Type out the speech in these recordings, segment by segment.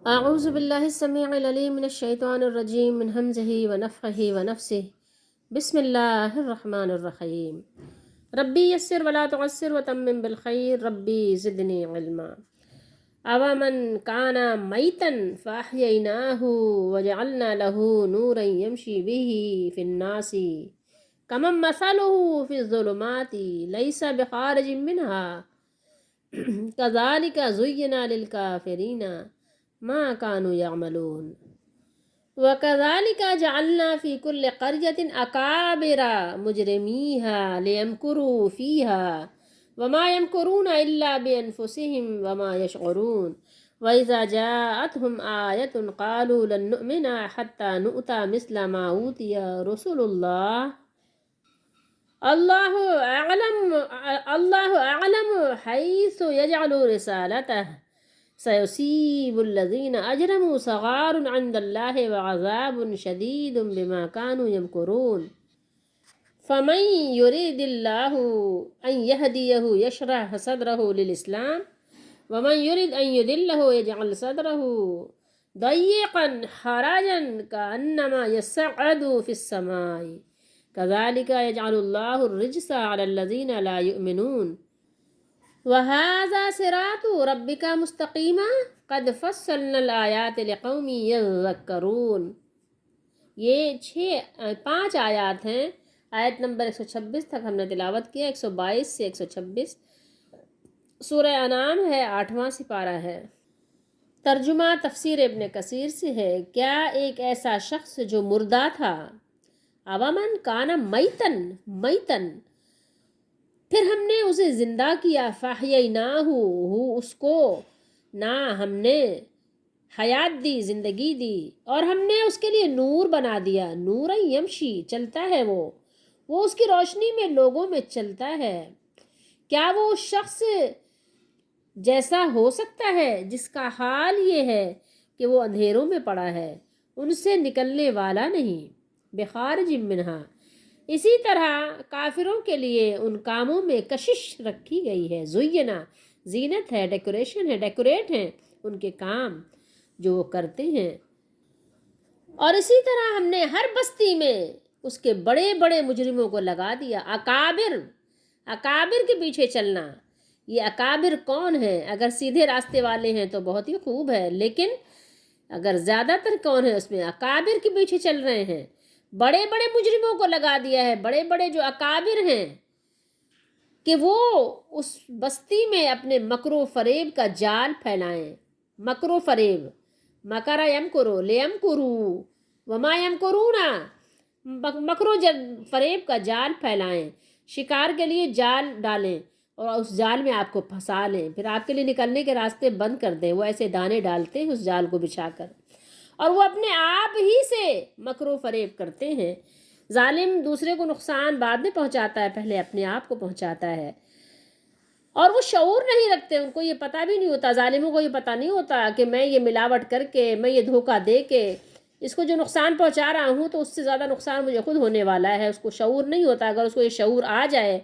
أعوذ بالله السميع العليم من الشيطان الرجيم من همزه ونفخه ونفسه. بسم الله الرحمن الرحيم. ربي يسر ولا تعسر وتمم بالخير ربي زدني علما. أومن كان ميتا فأحييناه وجعلنا له نورا يمشي به في الناس كمن مثله في الظلمات ليس بخارج منها كذلك زين للكافرين ما كانوا يعملون وكذلك جعلنا في كل قرية أكابر مجرميها ليمكروا فيها وما يمكرون إلا بأنفسهم وما يشعرون وإذا جاءتهم آية قالوا لن نؤمن حتى نؤتى مثل ما أوتي رسل الله الله أعلم حيث يجعل رسالته سيصيب الذين أجرموا صغار عند الله وعذاب شديد بما كانوا يمكرون فمن يريد الله أن يهديه يشرح صدره للإسلام ومن يريد أن يضله يجعل صدره ضيقا حرجا كأنما يصعد في السماء كذلك يجعل الله الرجس على الذين لا يؤمنون وهذا صراط ربك مستقیما قد فصلنا الآیات لقوم یذکرون. یہ 5 آیات ہیں. آیت نمبر 126 تک ہم نے تلاوت کیا. 122 سے 126 سورہ انعام ہے. 8واں سپارہ ہے. ترجمہ تفسیر ابن کثیر سے ہے. کیا ایک ایسا شخص جو مردہ تھا، اومن کان میتن پھر ہم نے اسے زندہ کیا، فاحییناہ اس کو نہ ہم نے حیات دی، زندگی دی، اور ہم نے اس کے لیے نور بنا دیا. نور یمشی چلتا ہے، وہ اس کی روشنی میں لوگوں میں چلتا ہے. کیا وہ اس شخص جیسا ہو سکتا ہے جس کا حال یہ ہے کہ وہ اندھیروں میں پڑا ہے، ان سے نکلنے والا نہیں، بخارج منہا. اسی طرح کافروں کے لیے ان کاموں میں کشش رکھی گئی ہے. زینا زینت ہے، ڈیکوریشن ہے، ڈیکوریٹ ہیں ان کے کام جو وہ کرتے ہیں. اور اسی طرح ہم نے ہر بستی میں اس کے بڑے بڑے مجرموں کو لگا دیا. اکابر کے پیچھے چلنا. یہ اکابر کون ہیں؟ اگر سیدھے راستے والے ہیں تو بہت ہی خوب ہے، لیکن اگر زیادہ تر کون ہے اس میں اکابر کے پیچھے چل رہے ہیں. بڑے بڑے مجرموں کو لگا دیا ہے، بڑے بڑے جو اکابر ہیں، کہ وہ اس بستی میں اپنے مکر و فریب کا جال پھیلائیں. مکر و فریب، مکر یمکرو لیمکرو وما یمکرون، مکر و فریب کا جال پھیلائیں، شکار کے لیے جال ڈالیں اور اس جال میں آپ کو پھنسا لیں، پھر آپ کے لیے نکلنے کے راستے بند کر دیں. وہ ایسے دانے ڈالتے ہیں اس جال کو بچھا کر، اور وہ اپنے آپ ہی سے مکر و فریب کرتے ہیں. ظالم دوسرے کو نقصان بعد میں پہنچاتا ہے، پہلے اپنے آپ کو پہنچاتا ہے. اور وہ شعور نہیں رکھتے، ان کو یہ پتہ بھی نہیں ہوتا، ظالموں کو یہ پتہ نہیں ہوتا کہ میں یہ ملاوٹ کر کے، میں یہ دھوکہ دے کے اس کو جو نقصان پہنچا رہا ہوں تو اس سے زیادہ نقصان مجھے خود ہونے والا ہے. اس کو شعور نہیں ہوتا. اگر اس کو یہ شعور آ جائے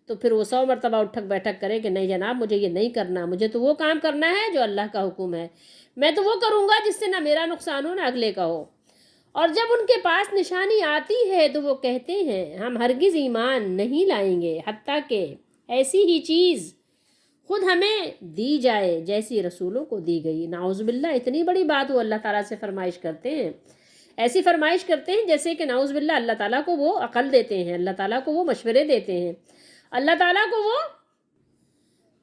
تو پھر وہ 100 مرتبہ اٹھک بیٹھک کرے کہ نہیں جناب مجھے یہ نہیں کرنا، مجھے تو وہ کام کرنا ہے جو اللہ کا حکم ہے، میں تو وہ کروں گا جس سے نہ میرا نقصان ہو نہ اگلے کا ہو. اور جب ان کے پاس نشانی آتی ہے تو وہ کہتے ہیں ہم ہرگز ایمان نہیں لائیں گے حتیٰ کہ ایسی ہی چیز خود ہمیں دی جائے جیسی رسولوں کو دی گئی. نعوذ باللہ، اتنی بڑی بات وہ اللہ تعالیٰ سے فرمائش کرتے ہیں. ایسی فرمائش کرتے ہیں جیسے کہ نعوذ باللہ اللہ تعالیٰ کو وہ عقل دیتے ہیں، اللہ تعالیٰ کو وہ مشورے دیتے ہیں، اللہ تعالیٰ کو وہ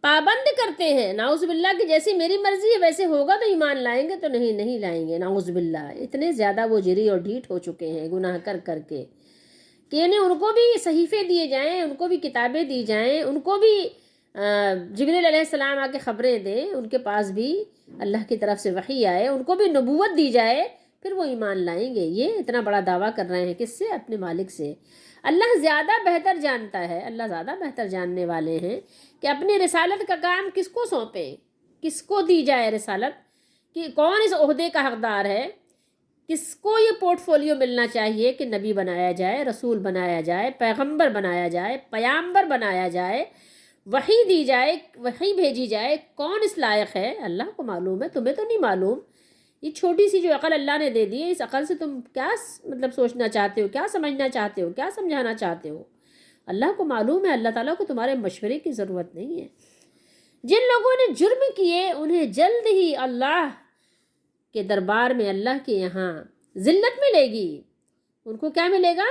پابند کرتے ہیں. نعوذ باللہ کہ جیسی میری مرضی ہے ویسے ہوگا تو ایمان لائیں گے، تو نہیں لائیں گے. نعوذ باللہ اتنے زیادہ وہ جری اور ڈھیٹ ہو چکے ہیں گناہ کر کر کے کہ انہیں ان کو بھی صحیفے دیے جائیں، ان کو بھی کتابیں دی جائیں، ان کو بھی جبریل علیہ السلام آ کے خبریں دیں، ان کے پاس بھی اللہ کی طرف سے وحی آئے، ان کو بھی نبوت دی جائے، پھر وہ ایمان لائیں گے. یہ اتنا بڑا دعویٰ کر رہے ہیں کس سے؟ اپنے مالک سے. اللہ زیادہ بہتر جانتا ہے، اللہ زیادہ بہتر جاننے والے ہیں کہ اپنی رسالت کا کام کس کو سونپیں، کس کو دی جائے رسالت، کہ کون اس عہدے کا حقدار ہے، کس کو یہ پورٹ فولیو ملنا چاہیے کہ نبی بنایا جائے، رسول بنایا جائے، پیغمبر بنایا جائے، پیامبر بنایا جائے، وحی دی جائے، وحی بھیجی جائے. کون اس لائق ہے؟ اللہ کو معلوم ہے، تمہیں تو نہیں معلوم. یہ چھوٹی سی جو عقل اللہ نے دے دی ہے، اس عقل سے تم کیا مطلب سوچنا چاہتے ہو، کیا سمجھنا چاہتے ہو، کیا سمجھانا چاہتے ہو؟ اللہ کو معلوم ہے، اللہ تعالیٰ کو تمہارے مشورے کی ضرورت نہیں ہے۔ جن لوگوں نے جرم کیے انہیں جلد ہی اللہ کے دربار میں، اللہ کے یہاں ذلت ملے گی۔ ان کو کیا ملے گا؟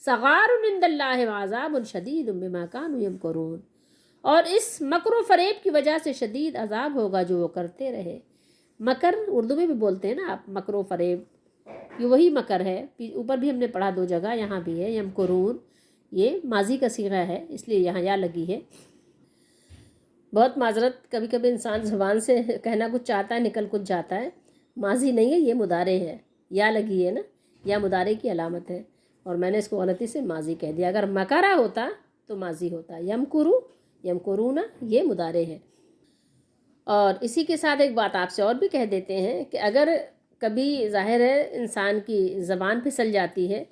صغار عند اللہ وعذاب شدید بما كانوا یمکرون، اور اس مکر و فریب کی وجہ سے شدید عذاب ہوگا جو وہ کرتے رہے۔ مکر اردو میں بھی بولتے ہیں نا آپ، مکر و فریب، یہ وہی مکر ہے، اوپر بھی ہم نے پڑھا 2 جگہ، یہاں بھی ہے یمکرون، یہ ماضی کا صیغہ ہے اس لیے یہاں یا لگی ہے۔ بہت معذرت، کبھی کبھی انسان زبان سے کہنا کچھ چاہتا ہے نکل کچھ جاتا ہے۔ ماضی نہیں ہے، یہ مضارع ہے، یا لگی ہے نا، یا مضارع کی علامت ہے، اور میں نے اس کو غلطی سے ماضی کہہ دیا۔ اگر مکرہ ہوتا تو ماضی ہوتا، یمکرو یمکرون یہ مضارع ہے۔ اور اسی کے ساتھ ایک بات آپ سے اور بھی کہہ دیتے ہیں کہ اگر کبھی ظاہر ہے انسان کی زبان پھسل جاتی ہے،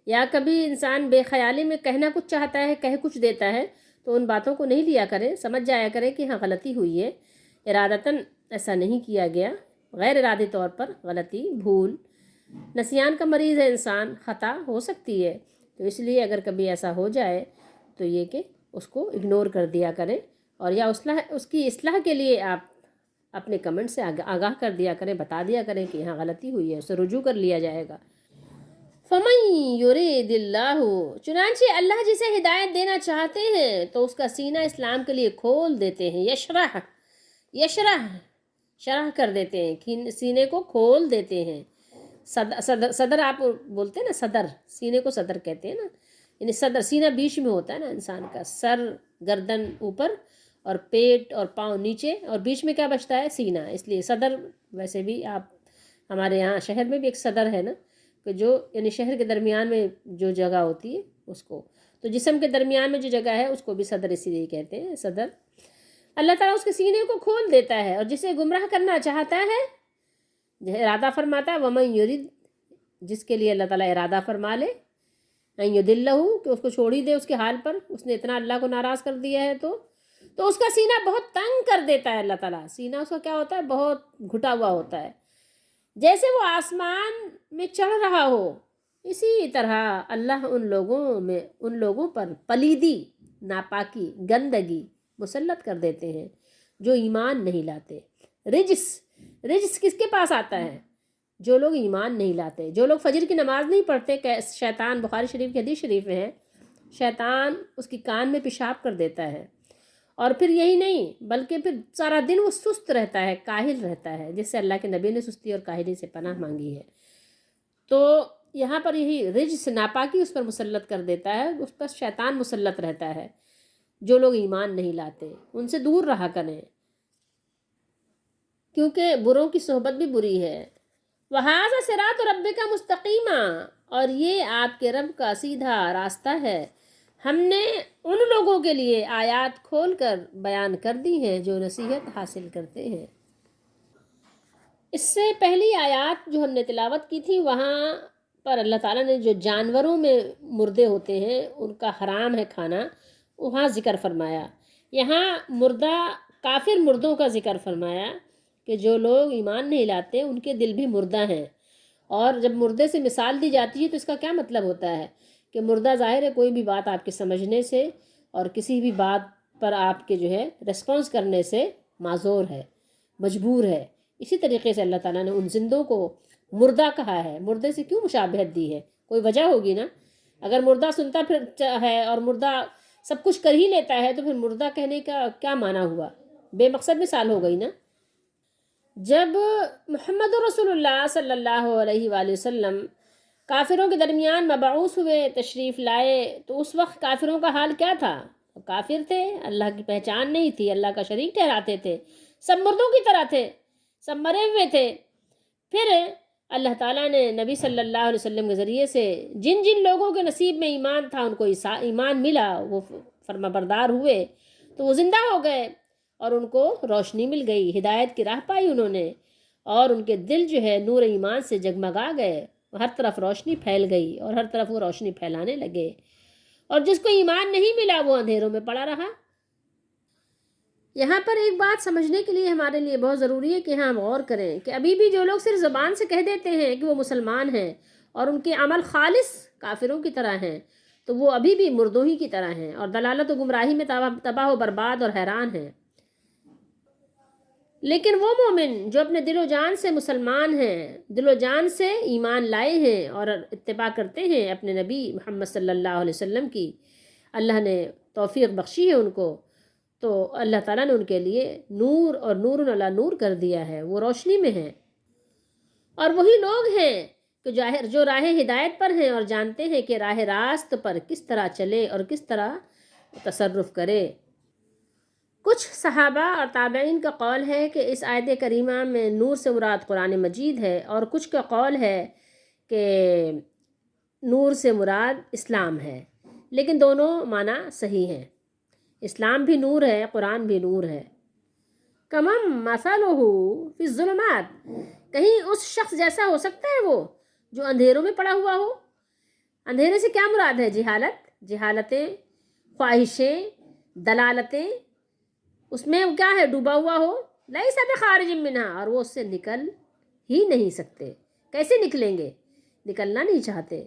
یا کبھی انسان بے خیالی میں کہنا کچھ چاہتا ہے، کہہ کچھ دیتا ہے، تو ان باتوں کو نہیں لیا کریں، سمجھ جایا کریں کہ ہاں غلطی ہوئی ہے، ارادتاً ایسا نہیں کیا گیا، غیر ارادی طور پر غلطی، بھول، نسیان کا مریض ہے انسان، خطا ہو سکتی ہے، تو اس لیے اگر کبھی ایسا ہو جائے تو یہ کہ اس کو اگنور کر دیا کریں، اور یا اس کی اصلاح کے لیے آپ اپنے کمنٹ سے آگاہ کر دیا کریں، بتا دیا کریں کہ یہاں غلطی ہوئی ہے، اسے رجوع کر لیا جائے گا۔ فَمَن يُرِيدِ اللَّهُ، چنانچہ اللہ جسے ہدایت دینا چاہتے ہیں تو اس کا سینہ اسلام کے لیے کھول دیتے ہیں، شرح کر دیتے ہیں، سینے کو کھول دیتے ہیں۔ صدر آپ بولتے ہیں نا، صدر، سینے کو صدر کہتے ہیں نا، یعنی صدر، سینہ بیچ میں ہوتا ہے نا انسان کا، سر، گردن اوپر اور پیٹ اور پاؤں نیچے، اور بیچ میں کیا بچتا ہے؟ سینہ، اس لیے صدر۔ ویسے بھی آپ ہمارے یہاں شہر میں بھی ایک صدر ہے نا، کہ جو یعنی شہر کے درمیان میں جو جگہ ہوتی ہے اس کو، تو جسم کے درمیان میں جو جگہ ہے اس کو بھی صدر اسی لیے کہتے ہیں، صدر۔ اللہ تعالیٰ اس کے سینے کو کھول دیتا ہے، اور جسے گمراہ کرنا چاہتا ہے، ارادہ فرماتا ہے، وَمَن يُرِد، جس کے لیے اللہ تعالیٰ ارادہ فرما لے، ان يُضِلَّهُ، کہ اس کو چھوڑ ہی دے اس کے حال پر، اس نے اتنا اللہ کو ناراض کر دیا ہے تو اس کا سینہ بہت تنگ کر دیتا ہے اللہ تعالیٰ۔ سینہ اس کا کیا ہوتا ہے؟ بہت گھٹا ہوا ہوتا ہے، جیسے وہ آسمان میں چڑھ رہا ہو، اسی طرح اللہ ان لوگوں پر پلیدی، ناپاکی، گندگی مسلط کر دیتے ہیں جو ایمان نہیں لاتے۔ رجس کس کے پاس آتا ہے؟ جو لوگ ایمان نہیں لاتے، جو لوگ فجر کی نماز نہیں پڑھتے، شیطان، بخاری شریف کی حدیث شریف میں ہے، شیطان اس کی کان میں پیشاب کر دیتا ہے، اور پھر یہی نہیں بلکہ پھر سارا دن وہ سست رہتا ہے، کاہل رہتا ہے، جس سے اللہ کے نبی نے سستی اور کاہلی سے پناہ مانگی ہے۔ تو یہاں پر یہی رجس، ناپاکی اس پر مسلط کر دیتا ہے، اس پر شیطان مسلط رہتا ہے۔ جو لوگ ایمان نہیں لاتے ان سے دور رہا کریں، کیونکہ بروں کی صحبت بھی بری ہے۔ وَهَذَا صِرَاطُ رَبِّكَ مُسْتَقِيمًا، اور یہ آپ کے رب کا سیدھا راستہ ہے۔ ہم نے ان لوگوں کے لیے آیات کھول کر بیان کر دی ہیں جو نصیحت حاصل کرتے ہیں۔ اس سے پہلی آیات جو ہم نے تلاوت کی تھی، وہاں پر اللہ تعالیٰ نے جو جانوروں میں مردے ہوتے ہیں ان کا حرام ہے کھانا، وہاں ذکر فرمایا۔ یہاں مردہ کافر مردوں کا ذکر فرمایا کہ جو لوگ ایمان نہیں لاتے ان کے دل بھی مردہ ہیں، اور جب مردے سے مثال دی جاتی ہے تو اس کا کیا مطلب ہوتا ہے کہ مردہ ظاہر ہے کوئی بھی بات آپ کے سمجھنے سے اور کسی بھی بات پر آپ کے جو ہے ریسپانس کرنے سے معذور ہے، مجبور ہے۔ اسی طریقے سے اللہ تعالیٰ نے ان زندوں کو مردہ کہا ہے۔ مردے سے کیوں مشابہت دی ہے؟ کوئی وجہ ہوگی نا، اگر مردہ سنتا پھر ہے اور مردہ سب کچھ کر ہی لیتا ہے تو پھر مردہ کہنے کا کیا معنی ہوا؟ بے مقصد مثال ہو گئی نا۔ جب محمد رسول اللہ صلی اللہ علیہ وآلہ وسلم کافروں کے درمیان مبعوث ہوئے، تشریف لائے، تو اس وقت کافروں کا حال کیا تھا؟ کافر تھے، اللہ کی پہچان نہیں تھی، اللہ کا شریک ٹھہراتے تھے، سب مردوں کی طرح تھے، سب مرے ہوئے تھے۔ پھر اللہ تعالیٰ نے نبی صلی اللہ علیہ وسلم کے ذریعے سے جن جن لوگوں کے نصیب میں ایمان تھا ان کو ایمان ملا، وہ فرما بردار ہوئے تو وہ زندہ ہو گئے، اور ان کو روشنی مل گئی، ہدایت کی راہ پائی انہوں نے، اور ان کے دل جو ہے نور ایمان سے جگمگا گئے، ہر طرف روشنی پھیل گئی اور ہر طرف وہ روشنی پھیلانے لگے، اور جس کو ایمان نہیں ملا وہ اندھیروں میں پڑا رہا۔ یہاں پر ایک بات سمجھنے کے لیے ہمارے لیے بہت ضروری ہے کہ ہم غور کریں کہ ابھی بھی جو لوگ صرف زبان سے کہہ دیتے ہیں کہ وہ مسلمان ہیں اور ان کے عمل خالص کافروں کی طرح ہیں، تو وہ ابھی بھی مردوں ہی کی طرح ہیں اور دلالت و گمراہی میں تباہ و برباد اور حیران ہیں۔ لیکن وہ مومن جو اپنے دل و جان سے مسلمان ہیں، دل و جان سے ایمان لائے ہیں اور اتباع کرتے ہیں اپنے نبی محمد صلی اللہ علیہ وسلم کی، اللہ نے توفیق بخشی ہے ان کو، تو اللہ تعالیٰ نے ان کے لیے نور اور نور علی نور کر دیا ہے، وہ روشنی میں ہیں۔ اور وہی لوگ ہیں کہ جو راہ ہدایت پر ہیں اور جانتے ہیں کہ راہ راست پر کس طرح چلے اور کس طرح تصرف کرے۔ کچھ صحابہ اور تابعین کا قول ہے کہ اس آیت کریمہ میں نور سے مراد قرآن مجید ہے، اور کچھ کا قول ہے کہ نور سے مراد اسلام ہے، لیکن دونوں معنی صحیح ہیں۔ اسلام بھی نور ہے، قرآن بھی نور ہے۔ کمم مثلہ فی الظلمات، کہیں اس شخص جیسا ہو سکتا ہے وہ جو اندھیروں میں پڑا ہوا ہو۔ اندھیرے سے کیا مراد ہے؟ جہالتیں، خواہشیں، دلالتیں، اس میں کیا ہے؟ ڈوبا ہوا ہو، لیس بخارج منہا، اور وہ اس سے نکل ہی نہیں سکتے۔ کیسے نکلیں گے؟ نکلنا نہیں چاہتے۔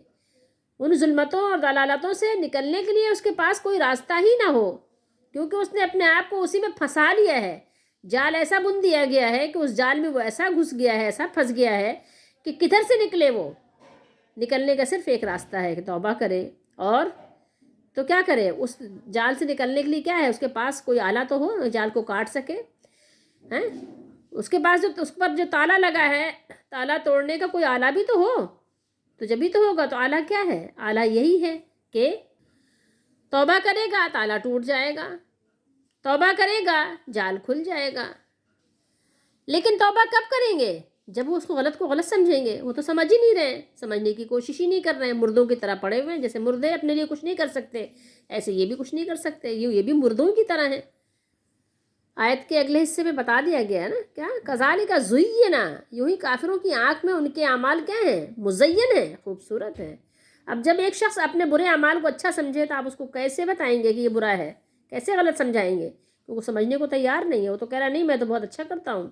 ان ظلمتوں اور دلالتوں سے نکلنے کے لیے اس کے پاس کوئی راستہ ہی نہ ہو، کیونکہ اس نے اپنے آپ کو اسی میں پھنسا لیا ہے۔ جال ایسا بن دیا گیا ہے کہ اس جال میں وہ ایسا گھس گیا ہے، ایسا پھنس گیا ہے کہ کدھر سے نکلے وہ؟ نکلنے کا صرف ایک راستہ ہے کہ توبہ کرے، اور تو کیا کرے؟ اس جال سے نکلنے کے لیے کیا ہے؟ اس کے پاس کوئی آلہ تو ہو جال کو کاٹ سکے، ہیں؟ اس کے پاس اس پر جو تالا لگا ہے، تالا توڑنے کا کوئی آلہ بھی تو ہو، تو جبھی تو ہوگا۔ تو آلہ کیا ہے؟ آلہ یہی ہے کہ توبہ کرے گا تالا ٹوٹ جائے گا، توبہ کرے گا جال کھل جائے گا۔ لیکن توبہ کب کریں گے؟ جب وہ اس کو غلط سمجھیں گے۔ وہ تو سمجھ ہی نہیں رہے، سمجھنے کی کوشش ہی نہیں کر رہے ہیں، مردوں کی طرح پڑے ہوئے ہیں۔ جیسے مردے اپنے لیے کچھ نہیں کر سکتے، ایسے یہ بھی کچھ نہیں کر سکتے، یہ بھی مردوں کی طرح ہیں۔ آیت کے اگلے حصے میں بتا دیا گیا ہے نا، کیا کذالک زینا، یوں ہی کافروں کی آنکھ میں ان کے اعمال کیا ہیں؟ مزین ہیں، خوبصورت ہیں۔ اب جب ایک شخص اپنے برے اعمال کو اچھا سمجھے تو آپ اس کو کیسے بتائیں گے کہ یہ برا ہے؟ کیسے غلط سمجھائیں گے؟ کیونکہ وہ سمجھنے کو تیار نہیں ہے۔ وہ تو کہہ رہا نہیں، میں تو بہت اچھا کرتا ہوں،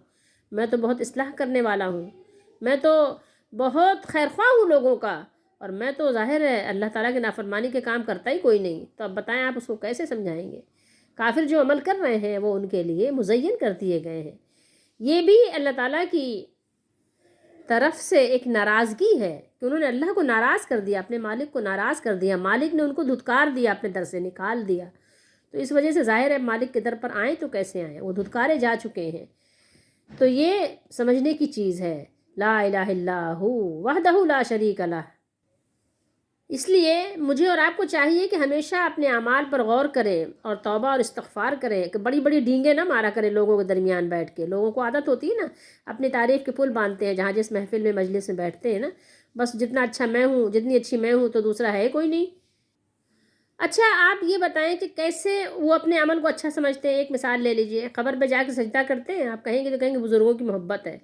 میں تو بہت اصلاح کرنے والا ہوں، میں تو بہت خیرخواہ ہوں لوگوں کا، اور میں تو ظاہر ہے اللہ تعالیٰ کی نافرمانی کے کام کرتا ہی کوئی نہیں۔ تو اب بتائیں آپ اس کو کیسے سمجھائیں گے؟ کافر جو عمل کر رہے ہیں وہ ان کے لیے مزین کر دیے گئے ہیں۔ یہ بھی اللہ تعالیٰ کی طرف سے ایک ناراضگی ہے کہ انہوں نے اللہ کو ناراض کر دیا، اپنے مالک کو ناراض کر دیا، مالک نے ان کو دھتکار دیا، اپنے در سے نکال دیا۔ تو اس وجہ سے ظاہر ہے مالک کے در پر آئیں تو کیسے آئیں؟ وہ دھتکارے جا چکے ہیں۔ تو یہ سمجھنے کی چیز ہے، لا الہ الا ہو وحدہ لا شریک لہ۔ اس لیے مجھے اور آپ کو چاہیے کہ ہمیشہ اپنے اعمال پر غور کریں اور توبہ اور استغفار کریں، کہ بڑی بڑی ڈینگیں نہ مارا کریں لوگوں کے درمیان بیٹھ کے۔ لوگوں کو عادت ہوتی ہے نا، اپنی تعریف کے پل باندھتے ہیں، جہاں جس محفل میں مجلس میں بیٹھتے ہیں نا، بس جتنا اچھا میں ہوں، جتنی اچھی میں ہوں تو دوسرا ہے کوئی نہیں۔ اچھا آپ یہ بتائیں کہ کیسے وہ اپنے عمل کو اچھا سمجھتے ہیں؟ ایک مثال لے لیجئے، قبر پہ جا کے سجدہ کرتے ہیں، آپ کہیں گے تو کہیں گے بزرگوں کی محبت ہے۔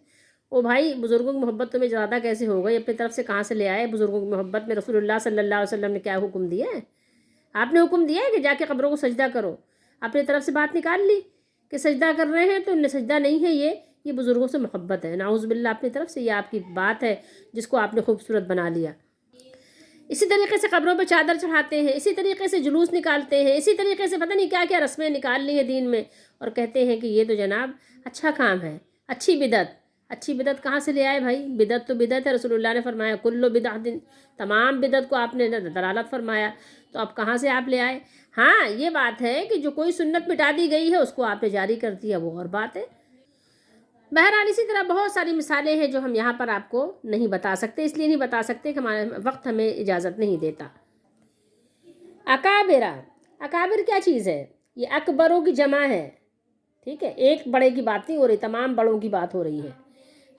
او بھائی، بزرگوں کی محبت تمہیں زیادہ کیسے ہو گئی؟ اپنی طرف سے کہاں سے لے آئے بزرگوں کی محبت میں؟ رسول اللہ صلی اللہ علیہ وسلم نے کیا حکم دیا ہے؟ آپ نے حکم دیا ہے کہ جا کے قبروں کو سجدہ کرو؟ اپنی طرف سے بات نکال لی کہ سجدہ کر رہے ہیں تو ان نے سجدہ نہیں ہے، یہ بزرگوں سے محبت ہے۔ نعوذ باللہ، اپنی طرف سے یہ آپ کی بات ہے جس کو آپ نے خوبصورت بنا لیا۔ اسی طریقے سے قبروں پہ چادر چڑھاتے ہیں، اسی طریقے سے جلوس نکالتے ہیں، اسی طریقے سے پتہ نہیں کیا کیا رسمیں نکال لی ہیں دین میں، اور کہتے ہیں کہ یہ تو جناب اچھا کام ہے، اچھی بدعت۔ اچھی بدعت کہاں سے لے آئے بھائی؟ بدعت تو بدعت ہے، رسول اللہ نے فرمایا کلو بدعت، تمام بدعت کو آپ نے دلالت فرمایا، تو اب کہاں سے آپ لے آئے؟ ہاں یہ بات ہے کہ جو کوئی سنت مٹا دی گئی ہے اس کو آپ نے جاری کر دیا، وہ اور بات ہے۔ بہرحال اسی طرح بہت ساری مثالیں ہیں جو ہم یہاں پر آپ کو نہیں بتا سکتے، اس لیے نہیں بتا سکتے کہ ہمارا وقت ہمیں اجازت نہیں دیتا۔ اکابرہ، اکابر کیا چیز ہے؟ یہ اکبروں کی جمع ہے، ٹھیک ہے، ایک بڑے کی بات نہیں ہو رہی، تمام بڑوں کی بات ہو رہی ہے۔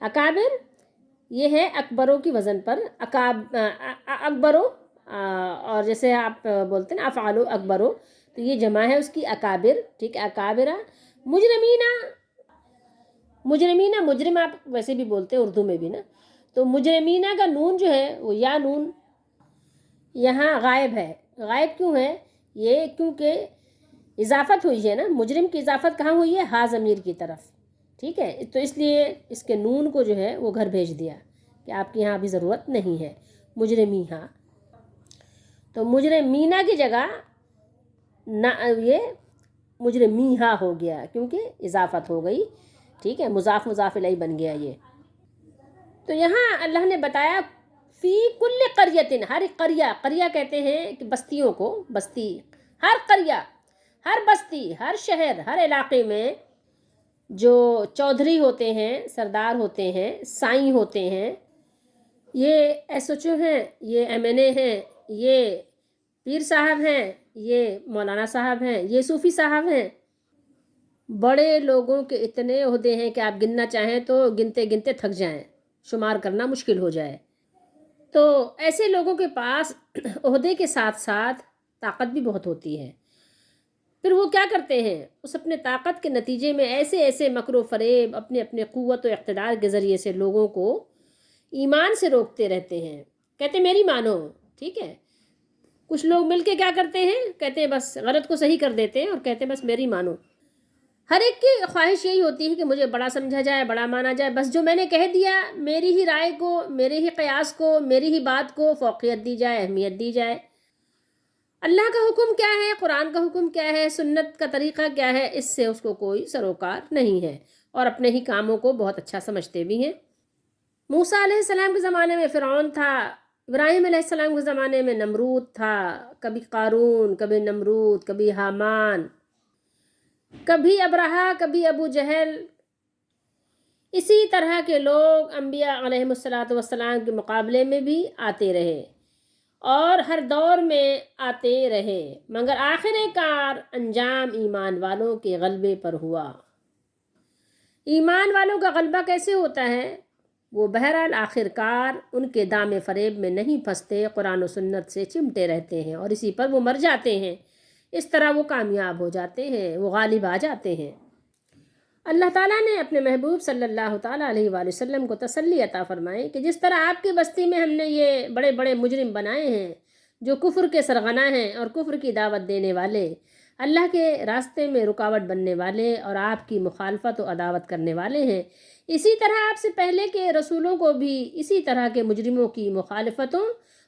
اکابر یہ ہے اکبروں کی وزن پر، اکبروں، اور جیسے آپ بولتے ہیں نا افعالو اکبروں، تو یہ جمع ہے اس کی اکابر، ٹھیک ہے، اکابرہ۔ مجرمینہ، مجرمینہ، مجرم آپ ویسے بھی بولتے ہیں اردو میں بھی نا، تو مجرمینہ کا نون جو ہے وہ یا نون یہاں غائب ہے۔ غائب کیوں ہے؟ یہ کیونکہ اضافت ہوئی ہے نا، مجرم کی اضافت کہاں ہوئی ہے؟ ہا ضمیر کی طرف، ٹھیک ہے، تو اس لیے اس کے نون کو جو ہے وہ گھر بھیج دیا کہ آپ کے یہاں ابھی ضرورت نہیں ہے، مجرمی ہاں، تو مجرمینا کی جگہ نہ یہ مجرمیہا ہو گیا کیونکہ اضافت ہو گئی، ٹھیک ہے، مضاف مضاف الیہ بن گیا یہ۔ تو یہاں اللہ نے بتایا فی کل قریتن، ہر قریہ، قریہ کہتے ہیں کہ بستیوں کو، بستی، ہر قریہ، ہر بستی، ہر شہر، ہر علاقے میں جو چودھری ہوتے ہیں، سردار ہوتے ہیں، سائیں ہوتے ہیں، یہ ایس ایچ او ہیں، یہ ایم این اے ہیں، یہ پیر صاحب ہیں، یہ مولانا صاحب ہیں، یہ صوفی صاحب ہیں، بڑے لوگوں کے اتنے عہدے ہیں کہ آپ گننا چاہیں تو گنتے گنتے تھک جائیں، شمار کرنا مشکل ہو جائے۔ تو ایسے لوگوں کے پاس عہدے کے ساتھ ساتھ طاقت بھی بہت ہوتی ہے، پھر وہ کیا کرتے ہیں، اس اپنے طاقت کے نتیجے میں ایسے ایسے مکر و فریب اپنے اپنے قوت و اقتدار کے ذریعے سے لوگوں کو ایمان سے روکتے رہتے ہیں، کہتے میری مانو، ٹھیک ہے، کچھ لوگ مل کے کیا کرتے ہیں، کہتے ہیں بس غلط کو صحیح کر دیتے ہیں اور کہتے ہیں بس میری مانو۔ ہر ایک کی خواہش یہی ہوتی ہے کہ مجھے بڑا سمجھا جائے، بڑا مانا جائے، بس جو میں نے کہہ دیا، میری ہی رائے کو، میرے ہی قیاس کو، میری ہی بات کو فوقیت دی جائے، اہمیت دی جائے۔ اللہ کا حکم کیا ہے، قرآن کا حکم کیا ہے، سنت کا طریقہ کیا ہے، اس سے اس کو کوئی سروکار نہیں ہے، اور اپنے ہی کاموں کو بہت اچھا سمجھتے بھی ہیں۔ موسیٰ علیہ السلام کے زمانے میں فرعون تھا، ابراہیم علیہ السلام کے زمانے میں نمرود تھا، کبھی قارون، کبھی نمرود، کبھی حامان، کبھی ابرہہ، کبھی ابو جہل، اسی طرح کے لوگ انبیاء علیہم السلام کے مقابلے میں بھی آتے رہے اور ہر دور میں آتے رہے، مگر آخر کار انجام ایمان والوں کے غلبے پر ہوا۔ ایمان والوں کا غلبہ کیسے ہوتا ہے؟ وہ بہرحال آخر کار ان کے دام فریب میں نہیں پھنستے، قرآن و سنت سے چمٹے رہتے ہیں اور اسی پر وہ مر جاتے ہیں، اس طرح وہ کامیاب ہو جاتے ہیں، وہ غالب آ جاتے ہیں۔ اللہ تعالیٰ نے اپنے محبوب صلی اللہ تعالیٰ علیہ وآلہ وسلم کو تسلی عطا فرمائے کہ جس طرح آپ کی بستی میں ہم نے یہ بڑے بڑے مجرم بنائے ہیں جو کفر کے سرغنہ ہیں اور کفر کی دعوت دینے والے، اللہ کے راستے میں رکاوٹ بننے والے اور آپ کی مخالفت و عداوت کرنے والے ہیں، اسی طرح آپ سے پہلے کے رسولوں کو بھی اسی طرح کے مجرموں کی مخالفتوں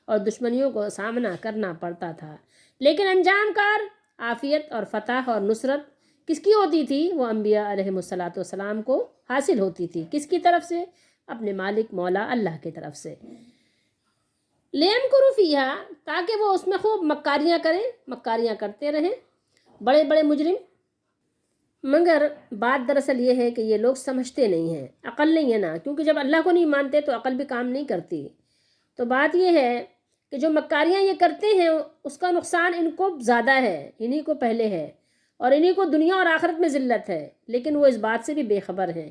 اور دشمنیوں کو سامنا کرنا پڑتا تھا، لیکن انجام کار عافیت اور فتح اور نصرت کس کی ہوتی تھی؟ وہ انبیاء علیہم السلام کو حاصل ہوتی تھی، کس کی طرف سے؟ اپنے مالک مولا اللہ کی طرف سے۔ لِيَمْكُرُوا فِيهَا، تاکہ وہ اس میں خوب مکاریاں کریں، مکاریاں کرتے رہیں بڑے بڑے مجرم۔ مگر بات دراصل یہ ہے کہ یہ لوگ سمجھتے نہیں ہیں، عقل نہیں ہے نا، کیونکہ جب اللہ کو نہیں مانتے تو عقل بھی کام نہیں کرتی۔ تو بات یہ ہے کہ جو مکاریاں یہ کرتے ہیں اس کا نقصان ان کو زیادہ ہے، انہی کو پہلے ہے، اور انہی کو دنیا اور آخرت میں ذلت ہے، لیکن وہ اس بات سے بھی بے خبر ہیں۔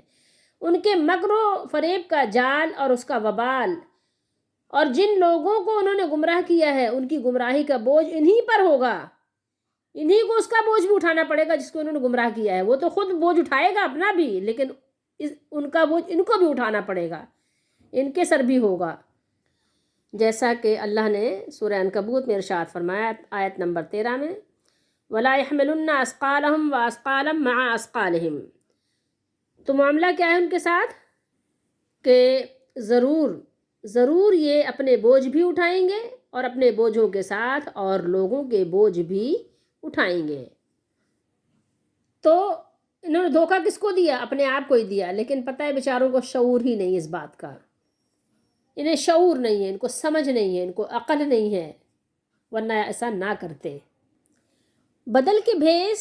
ان کے مکر و فریب کا جال اور اس کا وبال اور جن لوگوں کو انہوں نے گمراہ کیا ہے ان کی گمراہی کا بوجھ انہی پر ہوگا، انہی کو اس کا بوجھ بھی اٹھانا پڑے گا جس کو انہوں نے گمراہ کیا ہے۔ وہ تو خود بوجھ اٹھائے گا اپنا بھی، لیکن ان کا بوجھ ان کو بھی اٹھانا پڑے گا، ان کے سر بھی ہوگا، جیسا کہ اللہ نے سورہ عنکبوت میں ارشاد فرمایا آیت نمبر 13 میں، وَلَا يَحْمِلُنَّ أَثْقَالَهُمْ وَأَثْقَالًا مَعَ أَثْقَالِهِمْ۔ تو معاملہ کیا ہے ان کے ساتھ کہ ضرور یہ اپنے بوجھ بھی اٹھائیں گے اور اپنے بوجھوں کے ساتھ اور لوگوں کے بوجھ بھی اٹھائیں گے۔ تو انہوں نے دھوکہ کس کو دیا؟ اپنے آپ کو ہی دیا، لیکن پتہ ہے بیچاروں کو شعور ہی نہیں اس بات کا، انہیں شعور نہیں ہے، ان کو سمجھ نہیں ہے، ان کو عقل نہیں ہے، ورنہ ایسا نہ کرتے۔ بدل کے بھیس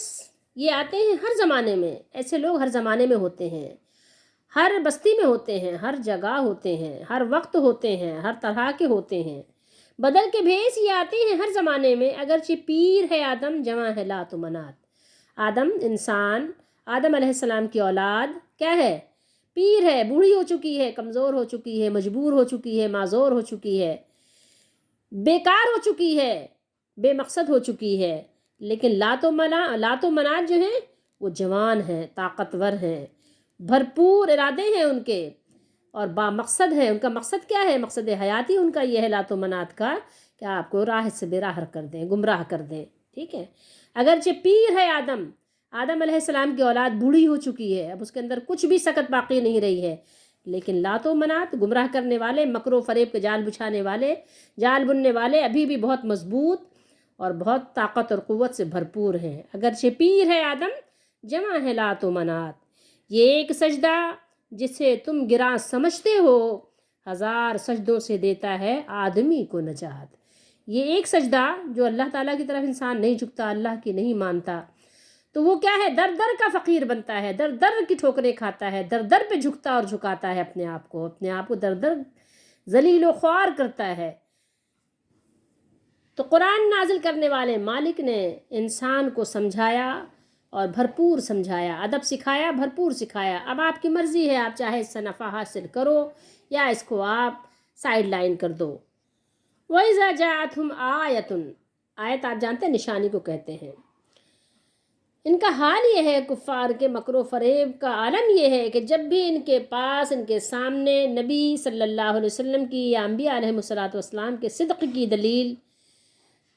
یہ آتے ہیں ہر زمانے میں، ایسے لوگ ہر زمانے میں ہوتے ہیں، ہر بستی میں ہوتے ہیں، ہر جگہ ہوتے ہیں، ہر وقت ہوتے ہیں، ہر طرح کے ہوتے ہیں۔ بدل کے بھیس یہ آتے ہیں ہر زمانے میں، اگرچہ پیر ہے آدم جواں ہے لات و منات۔ آدم انسان، آدم علیہ السلام کی اولاد کیا ہے؟ پیر ہے، بوڑھی ہو چکی ہے، کمزور ہو چکی ہے، مجبور ہو چکی ہے، معذور ہو چکی ہے، بیکار ہو چکی ہے، بے مقصد ہو چکی ہے، لیکن لات و منات جو ہیں وہ جوان ہیں، طاقتور ہیں، بھرپور ارادے ہیں ان کے، اور با مقصد ہے۔ ان کا مقصد کیا ہے؟ مقصد حیاتی ان کا یہ ہے لات و منات کا کہ آپ کو راہ سے بے راہ کر دیں، گمراہ کر دیں، ٹھیک ہے، اگرچہ پیر ہے آدم علیہ السلام کی اولاد بوڑھی ہو چکی ہے، اب اس کے اندر کچھ بھی سکت باقی نہیں رہی ہے، لیکن لات و منات گمراہ کرنے والے، مکر و فریب کے جال بچھانے والے، جال بننے والے ابھی بھی بہت مضبوط اور بہت طاقت اور قوت سے بھرپور ہیں۔ اگرچہ پیر ہے آدم، جمع ہے لات و منات، یہ ایک سجدہ جسے تم گراں سمجھتے ہو، 1000 سجدوں سے دیتا ہے آدمی کو نجات۔ یہ ایک سجدہ جو اللہ تعالیٰ کی طرف انسان نہیں جھکتا، اللہ کی نہیں مانتا، تو وہ کیا ہے، در در کا فقیر بنتا ہے، در در کی ٹھوکریں کھاتا ہے، در در پہ جھکتا اور جھکاتا ہے اپنے آپ کو در در ذلیل و خوار کرتا ہے۔ تو قرآن نازل کرنے والے مالک نے انسان کو سمجھایا اور بھرپور سمجھایا، ادب سکھایا، بھرپور سکھایا۔ اب آپ کی مرضی ہے، آپ چاہے اس سے نفع حاصل کرو یا اس کو آپ سائیڈ لائن کر دو۔ وَإِذَا جَاءَتْهُمْ آیَةٌ، آیت آپ جانتے ہیں نشانی کو کہتے ہیں۔ ان کا حال یہ ہے، کفار کے مکر و فریب کا عالم یہ ہے کہ جب بھی ان کے پاس، ان کے سامنے نبی صلی اللہ علیہ وسلم کی یا انبیاء علیہ السلام کے صدق کی دلیل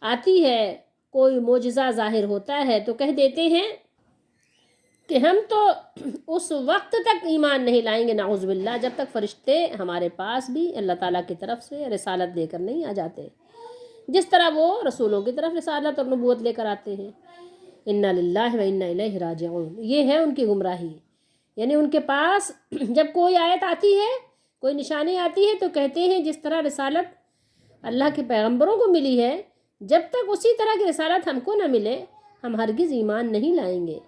آتی ہے، کوئی معجزہ ظاہر ہوتا ہے، تو کہہ دیتے ہیں کہ ہم تو اس وقت تک ایمان نہیں لائیں گے نعوذ باللہ جب تک فرشتے ہمارے پاس بھی اللہ تعالیٰ کی طرف سے رسالت لے کر نہیں آ جاتے، جس طرح وہ رسولوں کی طرف رسالت اور نبوت لے کر آتے ہیں۔ انا للہ و انا الیہ راجعون، یہ ہے ان کی گمراہی، یعنی ان کے پاس جب کوئی آیت آتی ہے، کوئی نشانی آتی ہے، تو کہتے ہیں جس طرح رسالت اللہ کے پیغمبروں کو ملی ہے، جب تک اسی طرح کی رسالت ہم کو نہ ملے ہم ہرگز ایمان نہیں لائیں گے۔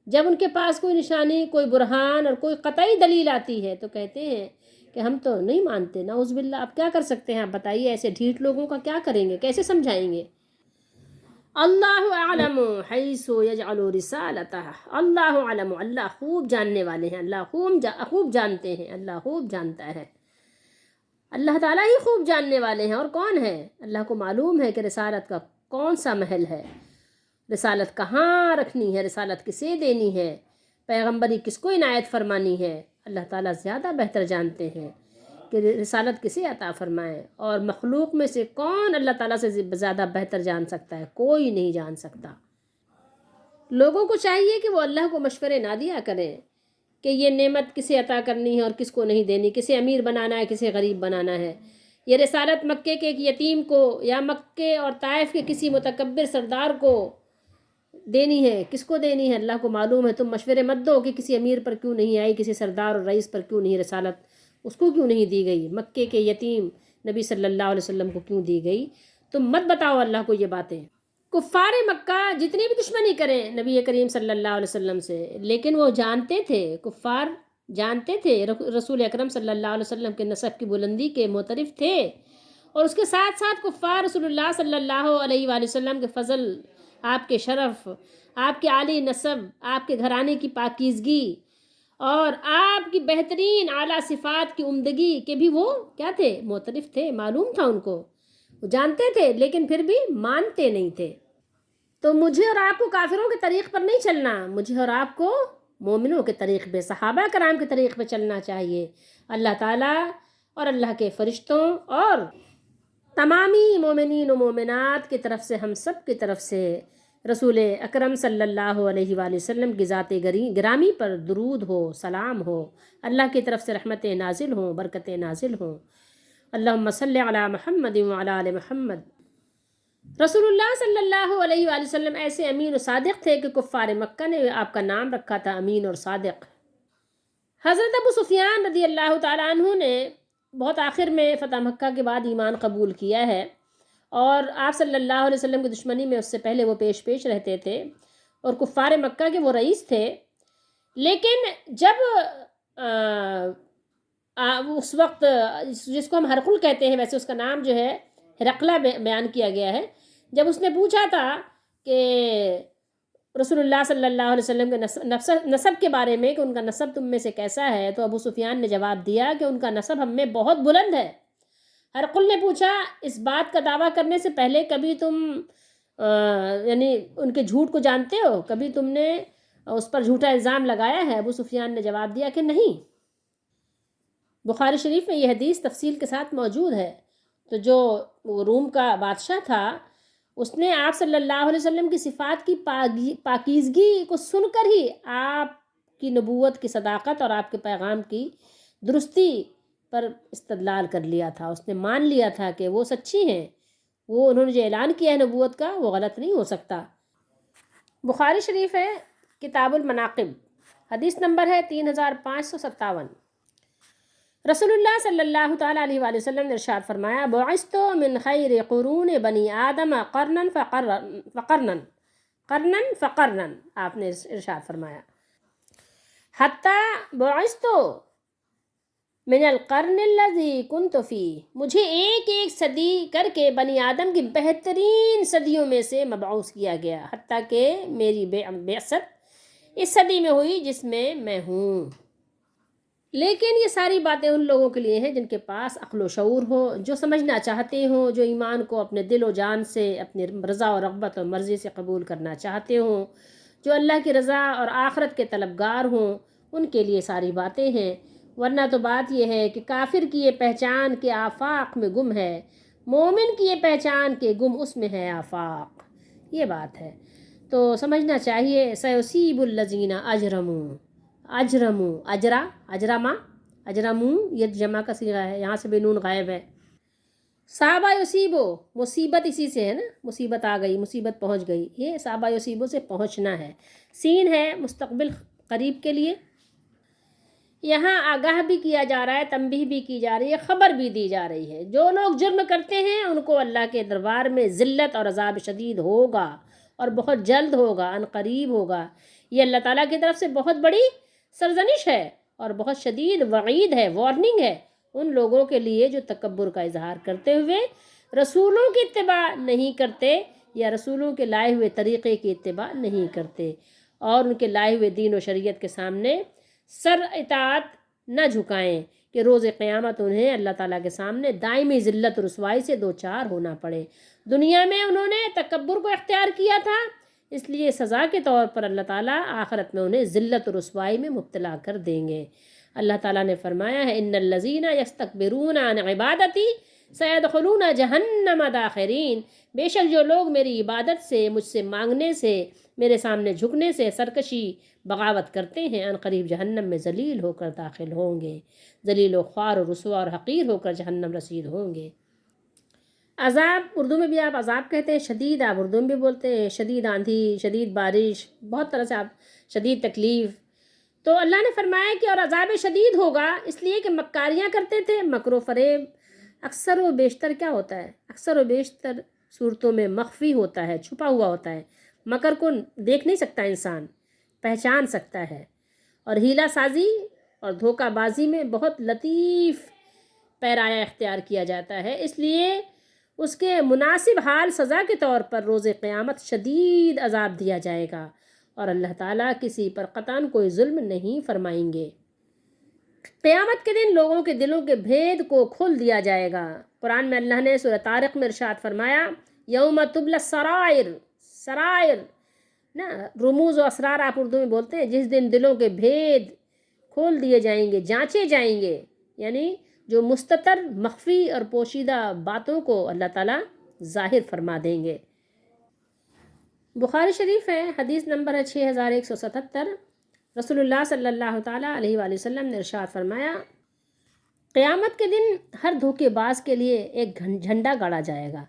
جب ان کے پاس کوئی نشانی، کوئی برہان اور کوئی قطعی دلیل آتی ہے تو کہتے ہیں کہ ہم تو نہیں مانتے، نعوذ باللہ۔ اب کیا کر سکتے ہیں آپ بتائیے، ایسے ڈھیٹ لوگوں کا کیا کریں گے، کیسے سمجھائیں گے؟ اللہ اعلم حیث یجعل رسالتہ، اللہ اعلم، اللہ خوب جاننے والے ہیں، اللہ خوب جانتے ہیں، اللہ خوب جانتا ہے، اللہ تعالیٰ ہی خوب جاننے والے ہیں، اور کون ہے؟ اللہ کو معلوم ہے کہ رسالت کا کون سا محل ہے، رسالت کہاں رکھنی ہے، رسالت کسے دینی ہے، پیغمبری کس کو عنایت فرمانی ہے۔ اللہ تعالیٰ زیادہ بہتر جانتے ہیں کہ رسالت کسے عطا فرمائے، اور مخلوق میں سے کون اللہ تعالیٰ سے زیادہ بہتر جان سکتا ہے؟ کوئی نہیں جان سکتا۔ لوگوں کو چاہیے کہ وہ اللہ کو مشورے نہ دیا کریں کہ یہ نعمت کسے عطا کرنی ہے اور کس کو نہیں دینی، کسے امیر بنانا ہے، کسے غریب بنانا ہے، یہ رسالت مکے کے ایک یتیم کو یا مکے اور طائف کے کسی متکبر سردار کو دینی ہے، کس کو دینی ہے اللہ کو معلوم ہے۔ تم مشورے مت دو کہ کسی امیر پر کیوں نہیں آئی، کسی سردار اور رئیس پر کیوں نہیں رسالت، اس کو کیوں نہیں دی گئی، مکے کے یتیم نبی صلی اللہ علیہ وسلم کو کیوں دی گئی، تم مت بتاؤ اللہ کو یہ باتیں۔ کفار مکہ جتنی بھی دشمنی کریں نبی کریم صلی اللہ علیہ وسلم سے، لیکن وہ جانتے تھے، کفار جانتے تھے رسول اکرم صلی اللہ علیہ وسلم کے نسب کی بلندی کے معترف تھے، اور اس کے ساتھ ساتھ کفار رسول اللہ صلی اللہ علیہ وآلہ وسلم کے فضل، آپ کے شرف، آپ کے عالی نسب، آپ کے گھرانے کی پاکیزگی اور آپ کی بہترین اعلیٰ صفات کی عمدگی کے بھی وہ کیا تھے، معترف تھے، معلوم تھا ان کو، وہ جانتے تھے لیکن پھر بھی مانتے نہیں تھے۔ تو مجھے اور آپ کو کافروں کے طریق پر نہیں چلنا، مجھے اور آپ کو مومنوں کے طریق پہ، صحابہ کرام کے طریق پہ چلنا چاہیے۔ اللہ تعالیٰ اور اللہ کے فرشتوں اور تمامی مومنین و مومنات کی طرف سے، ہم سب کی طرف سے رسول اکرم صلی اللہ علیہ وآلہ وسلم کی ذات گرامی پر درود ہو، سلام ہو، اللہ کی طرف سے رحمتیں نازل ہوں، برکتیں نازل ہوں۔ اللہم صلی علی محمد وعلی آل محمد۔ رسول اللہ صلی اللہ علیہ وآلہ وسلم ایسے امین و صادق تھے کہ کفار مکہ نے آپ کا نام رکھا تھا امین اور صادق۔ حضرت ابو سفیان رضی اللہ تعالیٰ عنہ نے بہت آخر میں فتح مکہ کے بعد ایمان قبول کیا ہے، اور آپ صلی اللہ علیہ وسلم کی دشمنی میں اس سے پہلے وہ پیش رہتے تھے اور کفار مکہ کے وہ رئیس تھے۔ لیکن جب اس وقت جس کو ہم ہرقل کہتے ہیں، ویسے اس کا نام جو ہے ہرقلہ بیان کیا گیا ہے، جب اس نے پوچھا تھا کہ رسول اللہ صلی اللہ علیہ وسلم کے نسب کے بارے میں کہ ان کا نسب تم میں سے کیسا ہے، تو ابو سفیان نے جواب دیا کہ ان کا نسب ہم میں بہت بلند ہے۔ ہرقل نے پوچھا اس بات کا دعویٰ کرنے سے پہلے کبھی تم یعنی ان کے جھوٹ کو جانتے ہو، کبھی تم نے اس پر جھوٹا الزام لگایا ہے؟ ابو سفیان نے جواب دیا کہ نہیں۔ بخاری شریف میں یہ حدیث تفصیل کے ساتھ موجود ہے۔ تو جو روم کا بادشاہ تھا اس نے آپ صلی اللہ علیہ وسلم کی صفات کی پاکیزگی کو سن کر ہی آپ کی نبوت کی صداقت اور آپ کے پیغام کی درستی پر استدلال کر لیا تھا. اس نے مان لیا تھا کہ وہ سچی ہیں، وہ انہوں نے جو اعلان کیا ہے نبوت کا وہ غلط نہیں ہو سکتا. بخاری شریف ہے کتاب المناقب، حدیث نمبر ہے 3557. رسول اللہ صلی اللہ تعالیٰ علیہ وآلہ وسلم نے ارشاد فرمایا، بعثت من خیر قرون بنی آدم قرنا فقرنا قرنا فقرنا. آپ نے ارشاد فرمایا حتی بعثت من القرن الذی کنت فیہ، مجھے ایک ایک صدی کر کے بنی آدم کی بہترین صدیوں میں سے مبعوث کیا گیا، حتیٰ کہ میری بعثت اس صدی میں ہوئی جس میں ہوں. لیکن یہ ساری باتیں ان لوگوں کے لیے ہیں جن کے پاس عقل و شعور ہو، جو سمجھنا چاہتے ہوں، جو ایمان کو اپنے دل و جان سے اپنی رضا و رغبت اور مرضی سے قبول کرنا چاہتے ہوں، جو اللہ کی رضا اور آخرت کے طلبگار ہوں، ان کے لیے ساری باتیں ہیں. ورنہ تو بات یہ ہے کہ کافر کی یہ پہچان کے آفاق میں گم ہے، مومن کی یہ پہچان کے گم اس میں ہے آفاق. یہ بات ہے تو سمجھنا چاہیے. سیصیب الذین اجرموا یہ جمع کا صیغہ ہے، یہاں سے بھی نون غائب ہے. صابہ یصیبو مصیبت اسی سے ہے نا، مصیبت آ گئی، مصیبت پہنچ گئی، یہ صابہ یصیبو سے پہنچنا ہے. سین ہے مستقبل قریب کے لیے. یہاں آگاہ بھی کیا جا رہا ہے، تنبیہ بھی کی جا رہی ہے، خبر بھی دی جا رہی ہے. جو لوگ جرم کرتے ہیں ان کو اللہ کے دربار میں ذلت اور عذاب شدید ہوگا، اور بہت جلد ہوگا، ان قریب ہوگا. یہ اللہ تعالیٰ کی طرف سے بہت بڑی سرزنش ہے اور بہت شدید وعید ہے، وارننگ ہے ان لوگوں کے لیے جو تکبر کا اظہار کرتے ہوئے رسولوں کی اتباع نہیں کرتے یا رسولوں کے لائے ہوئے طریقے کی اتباع نہیں کرتے، اور ان کے لائے ہوئے دین و شریعت کے سامنے سر اطاعت نہ جھکائیں کہ روز قیامت انہیں اللہ تعالیٰ کے سامنے دائمی ذلت و رسوائی سے دوچار ہونا پڑے. دنیا میں انہوں نے تکبر کو اختیار کیا تھا، اس لیے سزا کے طور پر اللہ تعالیٰ آخرت میں انہیں ذلت و رسوائی میں مبتلا کر دیں گے. اللہ تعالیٰ نے فرمایا ہے، ان الذین یستکبرون عن عبادتی سیدخلون جہنم داخرین. بے شک جو لوگ میری عبادت سے، مجھ سے مانگنے سے، میرے سامنے جھکنے سے سرکشی بغاوت کرتے ہیں، ان قریب جہنم میں ذلیل ہو کر داخل ہوں گے، ذلیل و خوار و رسوا اور حقیر ہو کر جہنم رسید ہوں گے. عذاب اردو میں بھی آپ عذاب کہتے ہیں، شدید آپ اردو میں بھی بولتے ہیں، شدید آندھی، شدید بارش، بہت طرح سے آپ شدید تکلیف. تو اللہ نے فرمایا کہ اور عذاب شدید ہوگا، اس لیے کہ مکاریاں کرتے تھے. مکر و فریب اکثر و بیشتر کیا ہوتا ہے؟ اکثر و بیشتر صورتوں میں مخفی ہوتا ہے، چھپا ہوا ہوتا ہے. مکر کو دیکھ نہیں سکتا انسان، پہچان سکتا ہے. اور ہیلا سازی اور دھوکہ بازی میں بہت لطیف پیرایا اختیار کیا جاتا ہے، اس لیے اس کے مناسب حال سزا کے طور پر روز قیامت شدید عذاب دیا جائے گا، اور اللہ تعالیٰ کسی پر قطعاً کوئی ظلم نہیں فرمائیں گے. قیامت کے دن لوگوں کے دلوں کے بھید کو کھول دیا جائے گا. قرآن میں اللہ نے سورہ طارق میں ارشاد فرمایا، یوم تبلی السرائر، سرائر نا رموز و اسرار آپ اردو میں بولتے ہیں، جس دن دلوں کے بھید کھول دیے جائیں گے، جانچے جائیں گے، یعنی جو مستتر مخفی اور پوشیدہ باتوں کو اللہ تعالیٰ ظاہر فرما دیں گے. بخاری شریف ہے، حدیث نمبر ہے 6177. رسول اللہ صلی اللہ تعالیٰ علیہ وآلہ وسلم نے ارشاد فرمایا، قیامت کے دن ہر دھوکے باز کے لیے ایک جھنڈا گاڑا جائے گا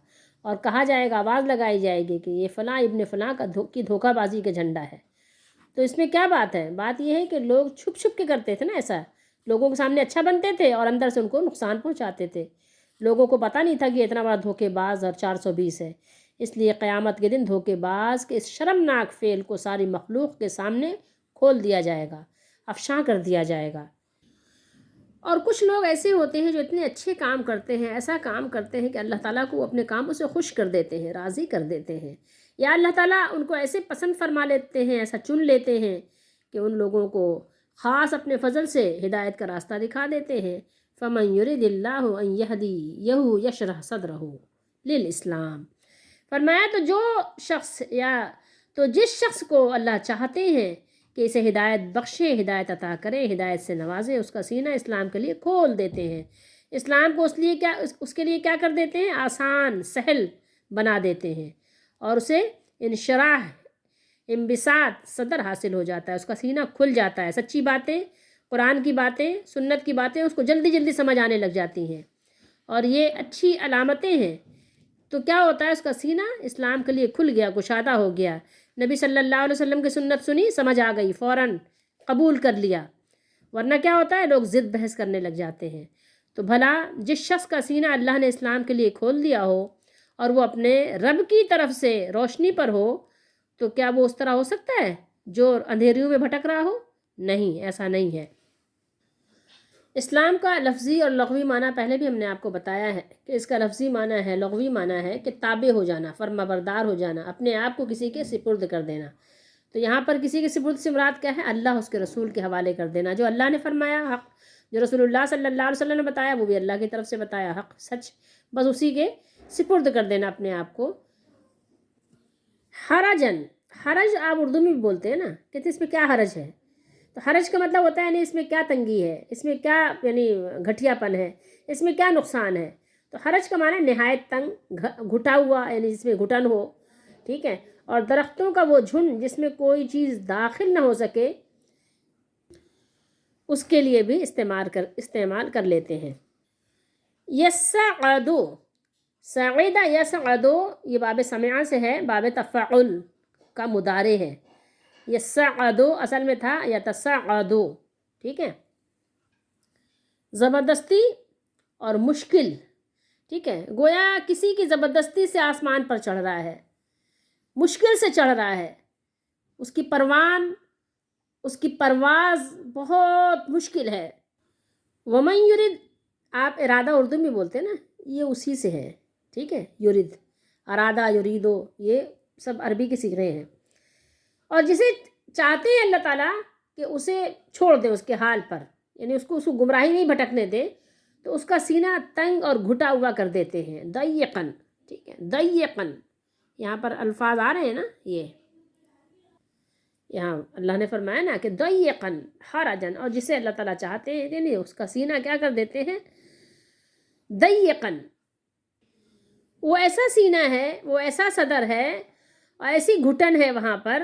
اور کہا جائے گا، آواز لگائی جائے گی کہ یہ فلاں ابن فلاں کا دھوکہ بازی کا جھنڈا ہے. تو اس میں کیا بات ہے؟ بات یہ ہے کہ لوگ چھپ چھپ کے کرتے تھے نا، ایسا لوگوں کے سامنے اچھا بنتے تھے اور اندر سے ان کو نقصان پہنچاتے تھے. لوگوں کو پتہ نہیں تھا کہ اتنا بڑا دھوکے باز اور 420 ہے. اس لیے قیامت کے دن دھوکے باز کے اس شرمناک فعل کو ساری مخلوق کے سامنے کھول دیا جائے گا، افشاں کر دیا جائے گا. اور کچھ لوگ ایسے ہوتے ہیں جو اتنے اچھے کام کرتے ہیں، ایسا کام کرتے ہیں کہ اللہ تعالیٰ کو اپنے کاموں سے خوش کر دیتے ہیں، راضی کر دیتے ہیں، یا اللہ تعالیٰ ان کو ایسے پسند فرما لیتے ہیں، ایسا چن لیتے ہیں کہ ان لوگوں کو خاص اپنے فضل سے ہدایت کا راستہ دکھا دیتے ہیں. فَمَن يُرِدِ اللَّهُ أَن يَهْدِيَهُ يَشْرَحْ صَدْرَهُ لِلْإِسْلَامِ. فرمایا تو جو شخص یا تو جس شخص کو اللہ چاہتے ہیں کہ اسے ہدایت بخشے، ہدایت عطا کرے، ہدایت سے نوازے، اس کا سینہ اسلام کے لیے کھول دیتے ہیں. اسلام کو اس کے لیے کیا کر دیتے ہیں؟ آسان، سہل بنا دیتے ہیں. اور اسے انشراح، انبساط صدر حاصل ہو جاتا ہے، اس کا سینہ کھل جاتا ہے، سچی باتیں، قرآن کی باتیں، سنت کی باتیں اس کو جلدی جلدی سمجھ آنے لگ جاتی ہیں، اور یہ اچھی علامتیں ہیں۔ تو کیا ہوتا ہے، اس کا سینہ اسلام کے لیے کھل گیا، گشادہ ہو گیا، نبی صلی اللہ علیہ وسلم کی سنت سنی، سمجھ آ گئی، فوراً قبول کر لیا۔ ورنہ کیا ہوتا ہے، لوگ ضد بحث کرنے لگ جاتے ہیں۔ تو بھلا جس شخص کا سینہ اللہ نے اسلام کے لیے کھول دیا ہو اور وہ اپنے رب کی طرف سے روشنی پر ہو، تو کیا وہ اس طرح ہو سکتا ہے جو اندھیریوں میں بھٹک رہا ہو؟ نہیں، ایسا نہیں ہے۔ اسلام کا لفظی اور لغوی معنی پہلے بھی ہم نے آپ کو بتایا ہے کہ اس کا لفظی معنی ہے، لغوی معنی ہے کہ تابع ہو جانا، فرما بردار ہو جانا، اپنے آپ کو کسی کے سپرد کر دینا۔ تو یہاں پر کسی کے سپرد سے مراد کیا ہے؟ اللہ اس کے رسول کے حوالے کر دینا، جو اللہ نے فرمایا حق، جو رسول اللہ صلی اللہ علیہ وسلم نے بتایا وہ بھی اللہ کی طرف سے بتایا حق، سچ، بس اسی کے سپرد کر دینا اپنے آپ کو۔ حرجن، حرج آپ اردو میں بھی بولتے ہیں نا، کہتے اس میں کیا حرج ہے؟ تو حرج کا مطلب ہوتا ہے یعنی اس میں کیا تنگی ہے، اس میں کیا یعنی گھٹیا پن ہے، اس میں کیا نقصان ہے۔ تو حرج کا معنی نہایت تنگ، گھٹا ہوا، یعنی جس میں گھٹن ہو، ٹھیک ہے۔ اور درختوں کا وہ جھنڈ جس میں کوئی چیز داخل نہ ہو سکے، اس کے لیے بھی استعمال کر لیتے ہیں۔ یسعدو، سعیدہ یسعدو، یہ باب سمعہ سے ہے، باب تفعل کا مضارع ہے۔ یسعدو اصل میں تھا یتسعدو، ٹھیک ہے۔ زبردستی اور مشکل، ٹھیک ہے، گویا کسی کی زبردستی سے آسمان پر چڑھ رہا ہے، مشکل سے چڑھ رہا ہے، اس کی پرواز بہت مشکل ہے۔ ومن یرد، آپ ارادہ اردو میں بولتے ہیں نا، یہ اسی سے ہے، ٹھیک ہے۔ یرد، ارادہ، یریدو، یہ سب عربی کے صیغے ہیں۔ اور جسے چاہتے ہیں اللہ تعالیٰ کہ اسے چھوڑ دے اس کے حال پر، یعنی اس کو گمراہی نہیں بھٹکنے دے، تو اس کا سینہ تنگ اور گھٹا ہوا کر دیتے ہیں، ضیقاً، ٹھیک ہے، ضیقاً، یہاں پر الفاظ آ رہے ہیں نا، یہ یہاں اللہ نے فرمایا نا کہ ضیقاً حرجاً، اور جسے اللہ تعالیٰ چاہتے ہیں یعنی اس کا سینہ کیا کر دیتے ہیں؟ ضیقاً، وہ ایسا سینہ ہے، وہ ایسا صدر ہے، اور ایسی گھٹن ہے وہاں پر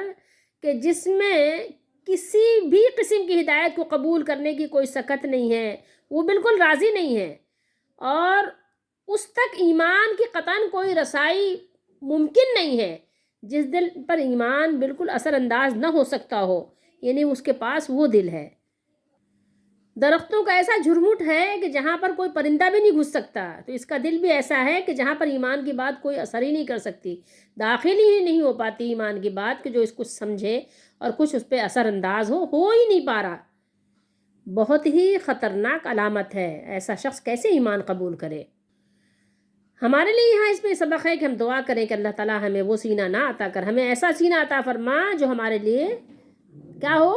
کہ جس میں کسی بھی قسم کی ہدایت کو قبول کرنے کی کوئی سکت نہیں ہے، وہ بالکل راضی نہیں ہے، اور اس تک ایمان کی قطعاً کوئی رسائی ممکن نہیں ہے جس دل پر ایمان بالکل اثر انداز نہ ہو سکتا ہو، یعنی اس کے پاس وہ دل ہے۔ درختوں کا ایسا جھرمٹ ہے کہ جہاں پر کوئی پرندہ بھی نہیں گھس سکتا، تو اس کا دل بھی ایسا ہے کہ جہاں پر ایمان کی بات کوئی اثر ہی نہیں کر سکتی، داخل ہی نہیں ہو پاتی ایمان کی بات کہ جو اس کو سمجھے اور کچھ اس پہ اثر انداز ہو ہی نہیں پا رہا۔ بہت ہی خطرناک علامت ہے، ایسا شخص کیسے ایمان قبول کرے؟ ہمارے لیے یہاں اس میں سبق ہے کہ ہم دعا کریں کہ اللہ تعالیٰ ہمیں وہ سینہ نہ عطا کر، ہمیں ایسا سینہ عطا فرما جو ہمارے لیے کیا ہو،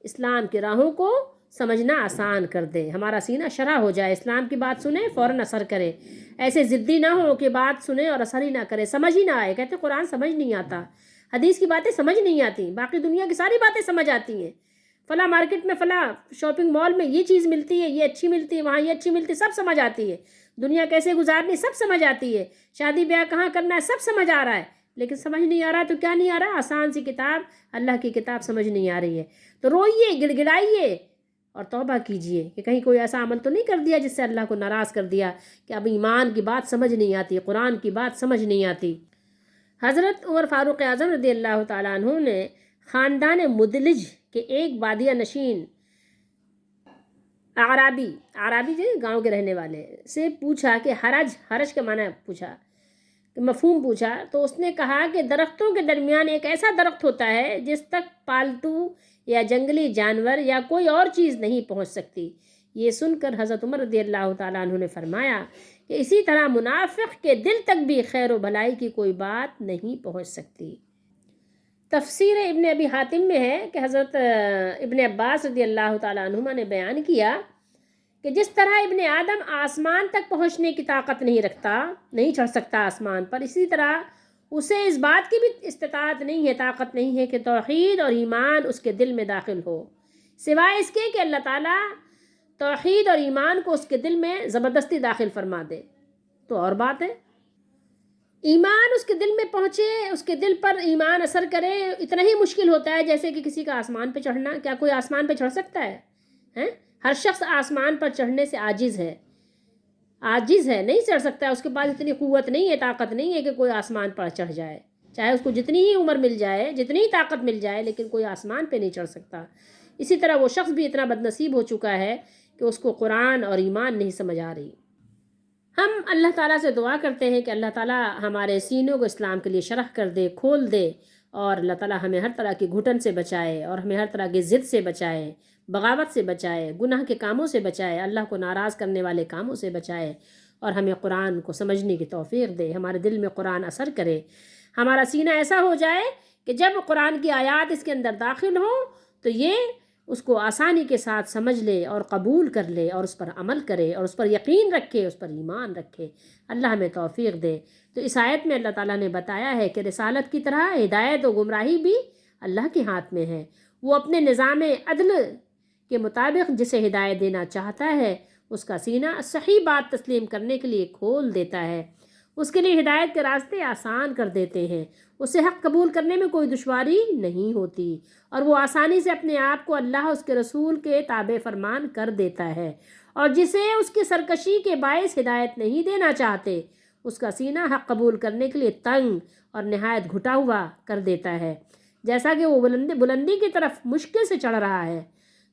اسلام کی راہوں کو سمجھنا آسان کر دے، ہمارا سینہ شرح ہو جائے، اسلام کی بات سنے فوراً اثر کرے، ایسے ضدی نہ ہو کہ بات سنے اور اثر ہی نہ کرے، سمجھ ہی نہ آئے۔ کہتے قرآن سمجھ نہیں آتا، حدیث کی باتیں سمجھ نہیں آتی، باقی دنیا کی ساری باتیں سمجھ آتی ہیں، فلاں مارکیٹ میں، فلاں شاپنگ مال میں یہ چیز ملتی ہے، یہ اچھی ملتی ہے، وہاں یہ اچھی ملتی ہے، سب سمجھ آتی ہے، دنیا کیسے گزارنی سب سمجھ آتی ہے، شادی بیاہ کہاں کرنا ہے سب سمجھ آ رہا ہے، لیکن سمجھ نہیں آ رہا تو کیا نہیں آ رہا؟ آسان سی کتاب، اللہ کی کتاب سمجھ نہیں آ رہی ہے، تو روئیے، گڑ گڑائیے اور توبہ کیجئے کہ کہیں کوئی ایسا عمل تو نہیں کر دیا جس سے اللہ کو ناراض کر دیا کہ اب ایمان کی بات سمجھ نہیں آتی، قرآن کی بات سمجھ نہیں آتی۔ حضرت عمر فاروق اعظم رضی اللہ تعالیٰ عنہ نے خاندان مدلج کے ایک بادیہ نشین اعرابی جو گاؤں کے رہنے والے سے پوچھا کہ حرج کا معنی پوچھا، کہ مفہوم پوچھا، تو اس نے کہا کہ درختوں کے درمیان ایک ایسا درخت ہوتا ہے جس تک پالتو یا جنگلی جانور یا کوئی اور چیز نہیں پہنچ سکتی۔ یہ سن کر حضرت عمر رضی اللہ تعالیٰ عنہ نے فرمایا کہ اسی طرح منافق کے دل تک بھی خیر و بھلائی کی کوئی بات نہیں پہنچ سکتی۔ تفسیر ابن ابی حاتم میں ہے کہ حضرت ابن عباس رضی اللہ تعالیٰ عنہما نے بیان کیا کہ جس طرح ابن آدم آسمان تک پہنچنے کی طاقت نہیں رکھتا، نہیں چڑھ سکتا آسمان پر، اسی طرح اسے اس بات کی بھی استطاعت نہیں ہے، طاقت نہیں ہے کہ توحید اور ایمان اس کے دل میں داخل ہو، سوائے اس کے کہ اللہ تعالیٰ توحید اور ایمان کو اس کے دل میں زبردستی داخل فرما دے، تو اور بات ہے۔ ایمان اس کے دل میں پہنچے، اس کے دل پر ایمان اثر کرے، اتنا ہی مشکل ہوتا ہے جیسے کہ کسی کا آسمان پہ چڑھنا۔ کیا کوئی آسمان پہ چڑھ سکتا ہے؟ ہیں؟ ہر شخص آسمان پر چڑھنے سے عاجز ہے، عاجز ہے، نہیں چڑھ سکتا، اس کے پاس اتنی قوت نہیں ہے، طاقت نہیں ہے کہ کوئی آسمان پر چڑھ جائے، چاہے اس کو جتنی ہی عمر مل جائے، جتنی ہی طاقت مل جائے، لیکن کوئی آسمان پہ نہیں چڑھ سکتا۔ اسی طرح وہ شخص بھی اتنا بد نصیب ہو چکا ہے کہ اس کو قرآن اور ایمان نہیں سمجھ آ رہی۔ ہم اللہ تعالیٰ سے دعا کرتے ہیں کہ اللہ تعالیٰ ہمارے سینوں کو اسلام کے لیے شرح کر دے، کھول دے، اور اللہ تعالیٰ ہمیں ہر طرح کی گھٹن سے بچائے، اور ہمیں ہر طرح کی ضد سے بچائے، بغاوت سے بچائے، گناہ کے کاموں سے بچائے، اللہ کو ناراض کرنے والے کاموں سے بچائے، اور ہمیں قرآن کو سمجھنے کی توفیق دے، ہمارے دل میں قرآن اثر کرے، ہمارا سینہ ایسا ہو جائے کہ جب قرآن کی آیات اس کے اندر داخل ہوں تو یہ اس کو آسانی کے ساتھ سمجھ لے اور قبول کر لے اور اس پر عمل کرے اور اس پر یقین رکھے، اس پر ایمان رکھے۔ اللہ ہمیں توفیق دے۔ تو اس آیت میں اللہ تعالیٰ نے بتایا ہے کہ رسالت کی طرح ہدایت و گمراہی بھی اللہ کے ہاتھ میں ہے۔ وہ اپنے نظام عدل کے مطابق جسے ہدایت دینا چاہتا ہے اس کا سینہ صحیح بات تسلیم کرنے کے لیے کھول دیتا ہے، اس کے لیے ہدایت کے راستے آسان کر دیتے ہیں، اسے حق قبول کرنے میں کوئی دشواری نہیں ہوتی، اور وہ آسانی سے اپنے آپ کو اللہ اس کے رسول کے تابع فرمان کر دیتا ہے، اور جسے اس کی سرکشی کے باعث ہدایت نہیں دینا چاہتے اس کا سینہ حق قبول کرنے کے لیے تنگ اور نہایت گھٹا ہوا کر دیتا ہے، جیسا کہ وہ بلندی کی طرف مشکل سے چڑھ رہا ہے۔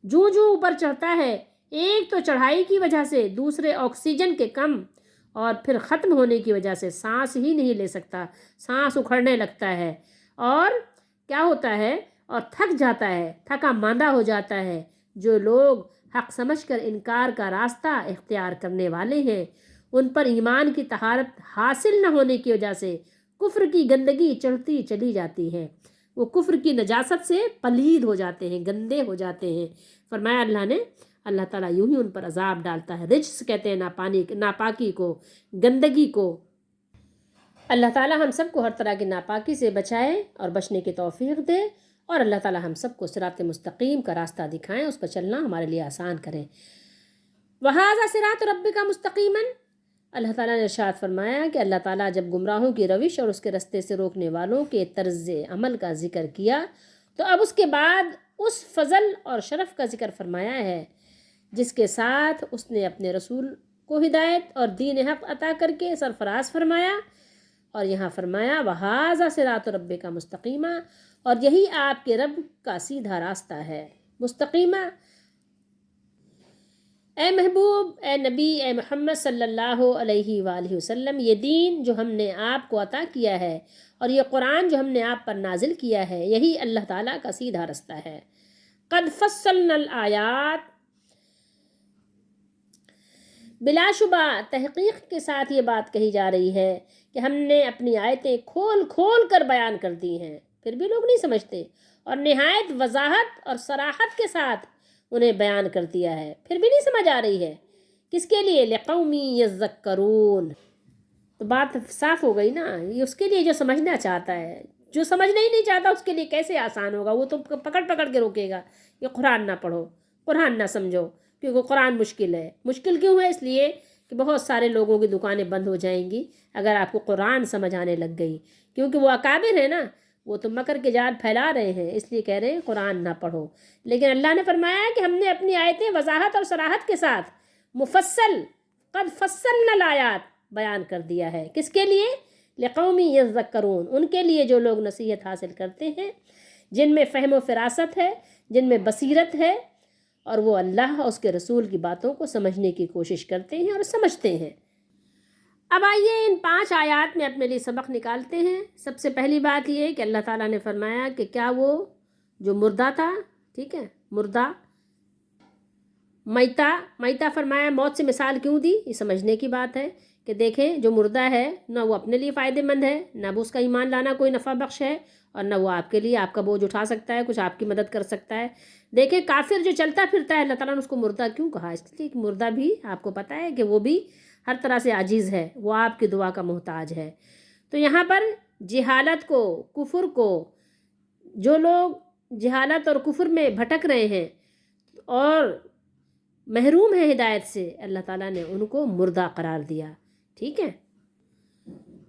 جوں جوں اوپر چڑھتا ہے، ایک تو چڑھائی کی وجہ سے، دوسرے آکسیجن کے کم اور پھر ختم ہونے کی وجہ سے سانس ہی نہیں لے سکتا، سانس اکھڑنے لگتا ہے، اور کیا ہوتا ہے، اور تھک جاتا ہے، تھکا ماندہ ہو جاتا ہے۔ جو لوگ حق سمجھ کر انکار کا راستہ اختیار کرنے والے ہیں ان پر ایمان کی طہارت حاصل نہ ہونے کی وجہ سے کفر کی گندگی چڑھتی چلی جاتی ہے، وہ کفر کی نجاست سے پلید ہو جاتے ہیں، گندے ہو جاتے ہیں۔ فرمایا اللہ تعالیٰ یوں ہی ان پر عذاب ڈالتا ہے۔ رجس کہتے ہیں ناپاکی کو، گندگی کو۔ اللہ تعالیٰ ہم سب کو ہر طرح کی ناپاکی سے بچائے اور بچنے کی توفیق دے، اور اللہ تعالیٰ ہم سب کو صراط مستقیم کا راستہ دکھائیں، اس پر چلنا ہمارے لیے آسان کریں۔ وَهَذَا صِرَاطُ رَبِّكَ مُسْتَقِيمًا، اللہ تعالیٰ نے ارشاد فرمایا کہ اللہ تعالیٰ جب گمراہوں کی روش اور اس کے رستے سے روکنے والوں کے طرز عمل کا ذکر کیا تو اب اس کے بعد اس فضل اور شرف کا ذکر فرمایا ہے جس کے ساتھ اس نے اپنے رسول کو ہدایت اور دین حق عطا کر کے سرفراز فرمایا، اور یہاں فرمایا وَهَذَا صِرَاطُ رَبِّكَ مُسْتَقِيمًا، اور یہی آپ کے رب کا سیدھا راستہ ہے، مستقیمہ۔ اے محبوب، اے نبی، اے محمد صلی اللہ علیہ وآلہ وسلم، یہ دین جو ہم نے آپ کو عطا کیا ہے اور یہ قرآن جو ہم نے آپ پر نازل کیا ہے، یہی اللہ تعالیٰ کا سیدھا راستہ ہے۔ قد فصلنا الآیات، بلا شبہ تحقیق کے ساتھ یہ بات کہی جا رہی ہے کہ ہم نے اپنی آیتیں کھول کھول کر بیان کر دی ہیں، پھر بھی لوگ نہیں سمجھتے، اور نہایت وضاحت اور صراحت کے ساتھ انہیں بیان کر دیا ہے، پھر بھی نہیں سمجھ آ رہی ہے۔ کس کے لیے؟ لقوم یذکرون، تو بات صاف ہو گئی نا، یہ اس کے لیے جو سمجھنا چاہتا ہے، جو سمجھنا ہی نہیں چاہتا اس کے لیے کیسے آسان ہوگا، وہ تو پکڑ پکڑ کے روکے گا کہ قرآن نہ پڑھو، قرآن نہ سمجھو، کیونکہ قرآن مشکل ہے۔ مشکل کیوں ہے؟ اس لیے کہ بہت سارے لوگوں کی دکانیں بند ہو جائیں گی اگر آپ کو قرآن سمجھ آنے لگ گئی، کیونکہ وہ اکابر ہیں نا، وہ تو مکر کے جال پھیلا رہے ہیں، اس لیے کہہ رہے ہیں قرآن نہ پڑھو۔ لیکن اللہ نے فرمایا ہے کہ ہم نے اپنی آیتیں وضاحت اور صراحت کے ساتھ مفصل، قد فصلنا الآیات، بیان کر دیا ہے۔ کس کے لیے؟ لقوم یذکرون، ان کے لیے جو لوگ نصیحت حاصل کرتے ہیں، جن میں فہم و فراست ہے، جن میں بصیرت ہے، اور وہ اللہ اور اس کے رسول کی باتوں کو سمجھنے کی کوشش کرتے ہیں اور سمجھتے ہیں۔ اب آئیے ان 5 آیات میں اپنے لیے سبق نکالتے ہیں۔ سب سے پہلی بات یہ ہے کہ اللہ تعالیٰ نے فرمایا کہ کیا وہ جو مردہ تھا، ٹھیک ہے، مردہ، میتہ فرمایا، موت سے مثال کیوں دی؟ یہ سمجھنے کی بات ہے کہ دیکھیں جو مردہ ہے نہ وہ اپنے لیے فائدہ مند ہے، نہ وہ اس کا ایمان لانا کوئی نفع بخش ہے، اور نہ وہ آپ کے لیے آپ کا بوجھ اٹھا سکتا ہے، کچھ آپ کی مدد کر سکتا ہے۔ دیکھیں کافر جو چلتا پھرتا ہے، اللہ تعالیٰ نے اس کو مردہ کیوں کہا؟ اس لیے کہ مردہ بھی آپ کو پتہ ہے کہ وہ بھی ہر طرح سے عاجز ہے، وہ آپ کی دعا کا محتاج ہے۔ تو یہاں پر جہالت کو، کفر کو، جو لوگ جہالت اور کفر میں بھٹک رہے ہیں اور محروم ہے ہدایت سے، اللہ تعالیٰ نے ان کو مردہ قرار دیا، ٹھیک ہے۔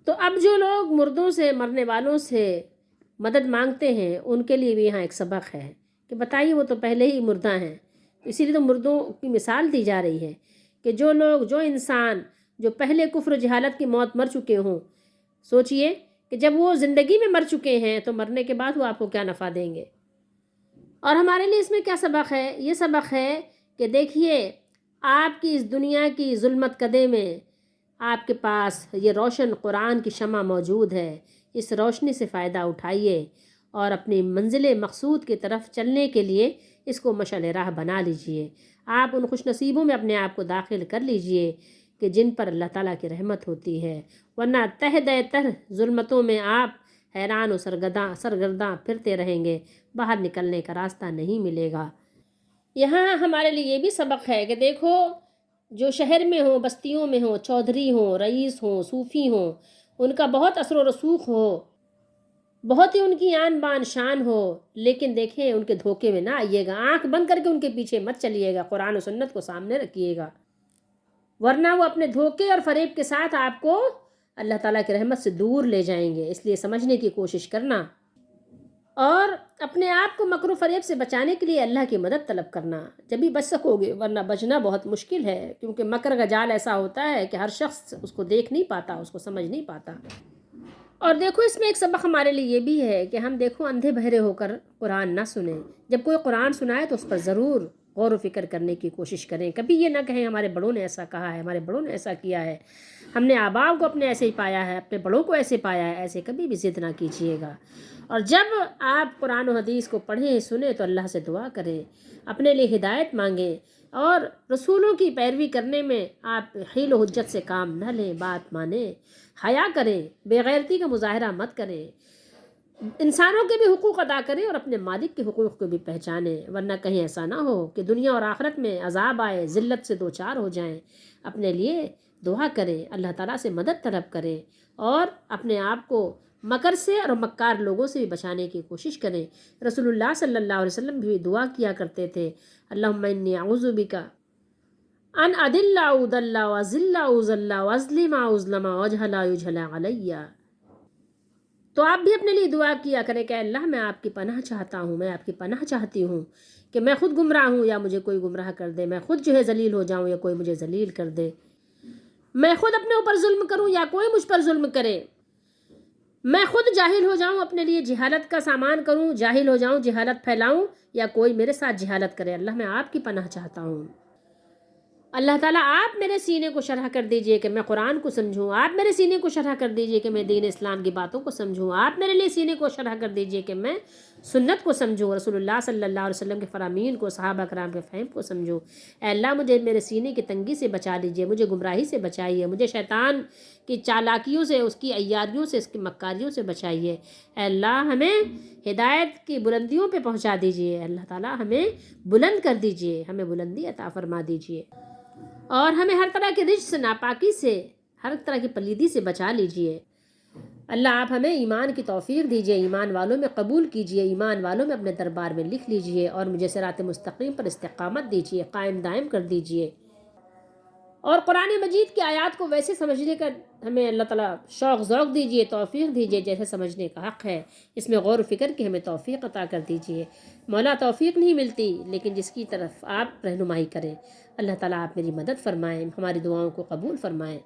تو اب جو لوگ مردوں سے، مرنے والوں سے مدد مانگتے ہیں، ان کے لیے بھی یہاں ایک سبق ہے کہ بتائیے وہ تو پہلے ہی مردہ ہیں، اسی لیے تو مردوں کی مثال دی جا رہی ہے کہ جو لوگ، جو انسان جو پہلے کفر و جہالت کی موت مر چکے ہوں، سوچئے کہ جب وہ زندگی میں مر چکے ہیں تو مرنے کے بعد وہ آپ کو کیا نفع دیں گے۔ اور ہمارے لیے اس میں کیا سبق ہے؟ یہ سبق ہے کہ دیکھیے، آپ کی اس دنیا کی ظلمت کدے میں آپ کے پاس یہ روشن قرآن کی شمع موجود ہے، اس روشنی سے فائدہ اٹھائیے اور اپنی منزل مقصود کی طرف چلنے کے لیے اس کو مشعل راہ بنا لیجئے۔ آپ ان خوش نصیبوں میں اپنے آپ کو داخل کر لیجئے کہ جن پر اللہ تعالیٰ کی رحمت ہوتی ہے، ورنہ تہ دہ تہ ظلمتوں میں آپ حیران و سرگرداں پھرتے رہیں گے، باہر نکلنے کا راستہ نہیں ملے گا۔ یہاں ہمارے لیے یہ بھی سبق ہے کہ دیکھو، جو شہر میں ہوں، بستیوں میں ہوں، چودھری ہوں، رئیس ہوں، صوفی ہوں، ان کا بہت اثر و رسوخ ہو، بہت ہی ان کی آن بان شان ہو، لیکن دیکھیں ان کے دھوکے میں نہ آئیے گا، آنکھ بند کر کے ان کے پیچھے مت چلیے گا، قرآن و سنت کو سامنے رکھیے گا، ورنہ وہ اپنے دھوکے اور فریب کے ساتھ آپ کو اللہ تعالیٰ کی رحمت سے دور لے جائیں گے۔ اس لیے سمجھنے کی کوشش کرنا اور اپنے آپ کو مکر و فریب سے بچانے کے لیے اللہ کی مدد طلب کرنا، جبھی بچ سکو گے، ورنہ بچنا بہت مشکل ہے، کیونکہ مکر کا جال ایسا ہوتا ہے کہ ہر شخص اس کو دیکھ نہیں پاتا، اس کو سمجھ نہیں پاتا۔ اور دیکھو، اس میں ایک سبق ہمارے لیے یہ بھی ہے کہ ہم دیکھو اندھے بہرے ہو کر قرآن نہ سنیں، جب کوئی قرآن سنائے تو اس پر ضرور غور و فکر کرنے کی کوشش کریں، کبھی یہ نہ کہیں ہمارے بڑوں نے ایسا کہا ہے، ہمارے بڑوں نے ایسا کیا ہے، ہم نے آباء کو اپنے ایسے ہی پایا ہے، اپنے بڑوں کو ایسے پایا ہے، ایسے کبھی بھی ضد نہ کیجیے گا۔ اور جب آپ قرآن و حدیث کو پڑھیں، سنیں تو اللہ سے دعا کریں، اپنے لیے ہدایت مانگیں، اور رسولوں کی پیروی کرنے میں آپ حیل و حجت سے کام نہ لیں، بات مانیں، حیا کریں، بے غیرتی کا مظاہرہ مت کریں، انسانوں کے بھی حقوق ادا کریں اور اپنے مالک کے حقوق کو بھی پہچانیں، ورنہ کہیں ایسا نہ ہو کہ دنیا اور آخرت میں عذاب آئے، ذلت سے دوچار ہو جائیں۔ اپنے لیے دعا کریں، اللہ تعالیٰ سے مدد طلب کریں اور اپنے آپ کو مکر سے اور مکار لوگوں سے بھی بچانے کی کوشش کریں۔ رسول اللہ صلی اللہ علیہ وسلم بھی دعا کیا کرتے تھے، اللہم انی اعوذ بک ان اضل او اضل واذل او اذل واظلم او اظلم واجہل او یجہل علی۔ تو آپ بھی اپنے لیے دعا کیا کریں کہ اللہ، میں آپ کی پناہ چاہتا ہوں، میں آپ کی پناہ چاہتی ہوں کہ میں خود گمراہ ہوں یا مجھے کوئی گمراہ کر دے، میں خود جو ہے ذلیل ہو جاؤں یا کوئی مجھے ذلیل کر دے، میں خود اپنے اوپر ظلم کروں یا کوئی مجھ پر ظلم کرے، میں خود جاہل ہو جاؤں، اپنے لیے جہالت کا سامان کروں، جاہل ہو جاؤں، جہالت پھیلاؤں، یا کوئی میرے ساتھ جہالت کرے۔ اللہ، میں آپ کی پناہ چاہتا ہوں۔ اللہ تعالیٰ آپ میرے سینے کو شرح کر دیجئے کہ میں قرآن کو سمجھوں، آپ میرے سینے کو شرح کر دیجئے کہ میں دین اسلام کی باتوں کو سمجھوں، آپ میرے لیے سینے کو شرح کر دیجئے کہ میں سنت کو سمجھوں، رسول اللہ صلی اللہ علیہ وسلم کے فرامین کو، صحابہ کرام کے فہم کو سمجھوں۔ اے اللہ، مجھے میرے سینے کی تنگی سے بچا لیجئے، مجھے گمراہی سے بچائیے، مجھے شیطان کی چالاکیوں سے، اس کی عیاریوں سے، اس کی مکاریوں سے بچائیے۔ اے اللہ، ہمیں ہدایت کی بلندیوں پہ پہنچا دیجئے، اللہ تعالیٰ ہمیں بلند کر دیجئے، ہمیں بلندی عطا فرما دیجئے، اور ہمیں ہر طرح کے رجس، ناپاکی سے، ہر طرح کی پلیدی سے بچا لیجئے۔ اللہ، آپ ہمیں ایمان کی توفیق دیجئے، ایمان والوں میں قبول کیجئے، ایمان والوں میں اپنے دربار میں لکھ لیجئے، اور مجھے صراط مستقیم پر استقامت دیجئے، قائم دائم کر دیجئے، اور قرآن مجید کی آیات کو ویسے سمجھنے کا ہمیں اللہ تعالیٰ شوق ذوق دیجئے، توفیق دیجئے جیسے سمجھنے کا حق ہے، اس میں غور و فکر کی ہمیں توفیق عطا کر دیجئے۔ مولا، توفیق نہیں ملتی لیکن جس کی طرف آپ رہنمائی کریں۔ اللہ تعالیٰ آپ میری مدد فرمائیں، ہماری دعاؤں کو قبول فرمائیں۔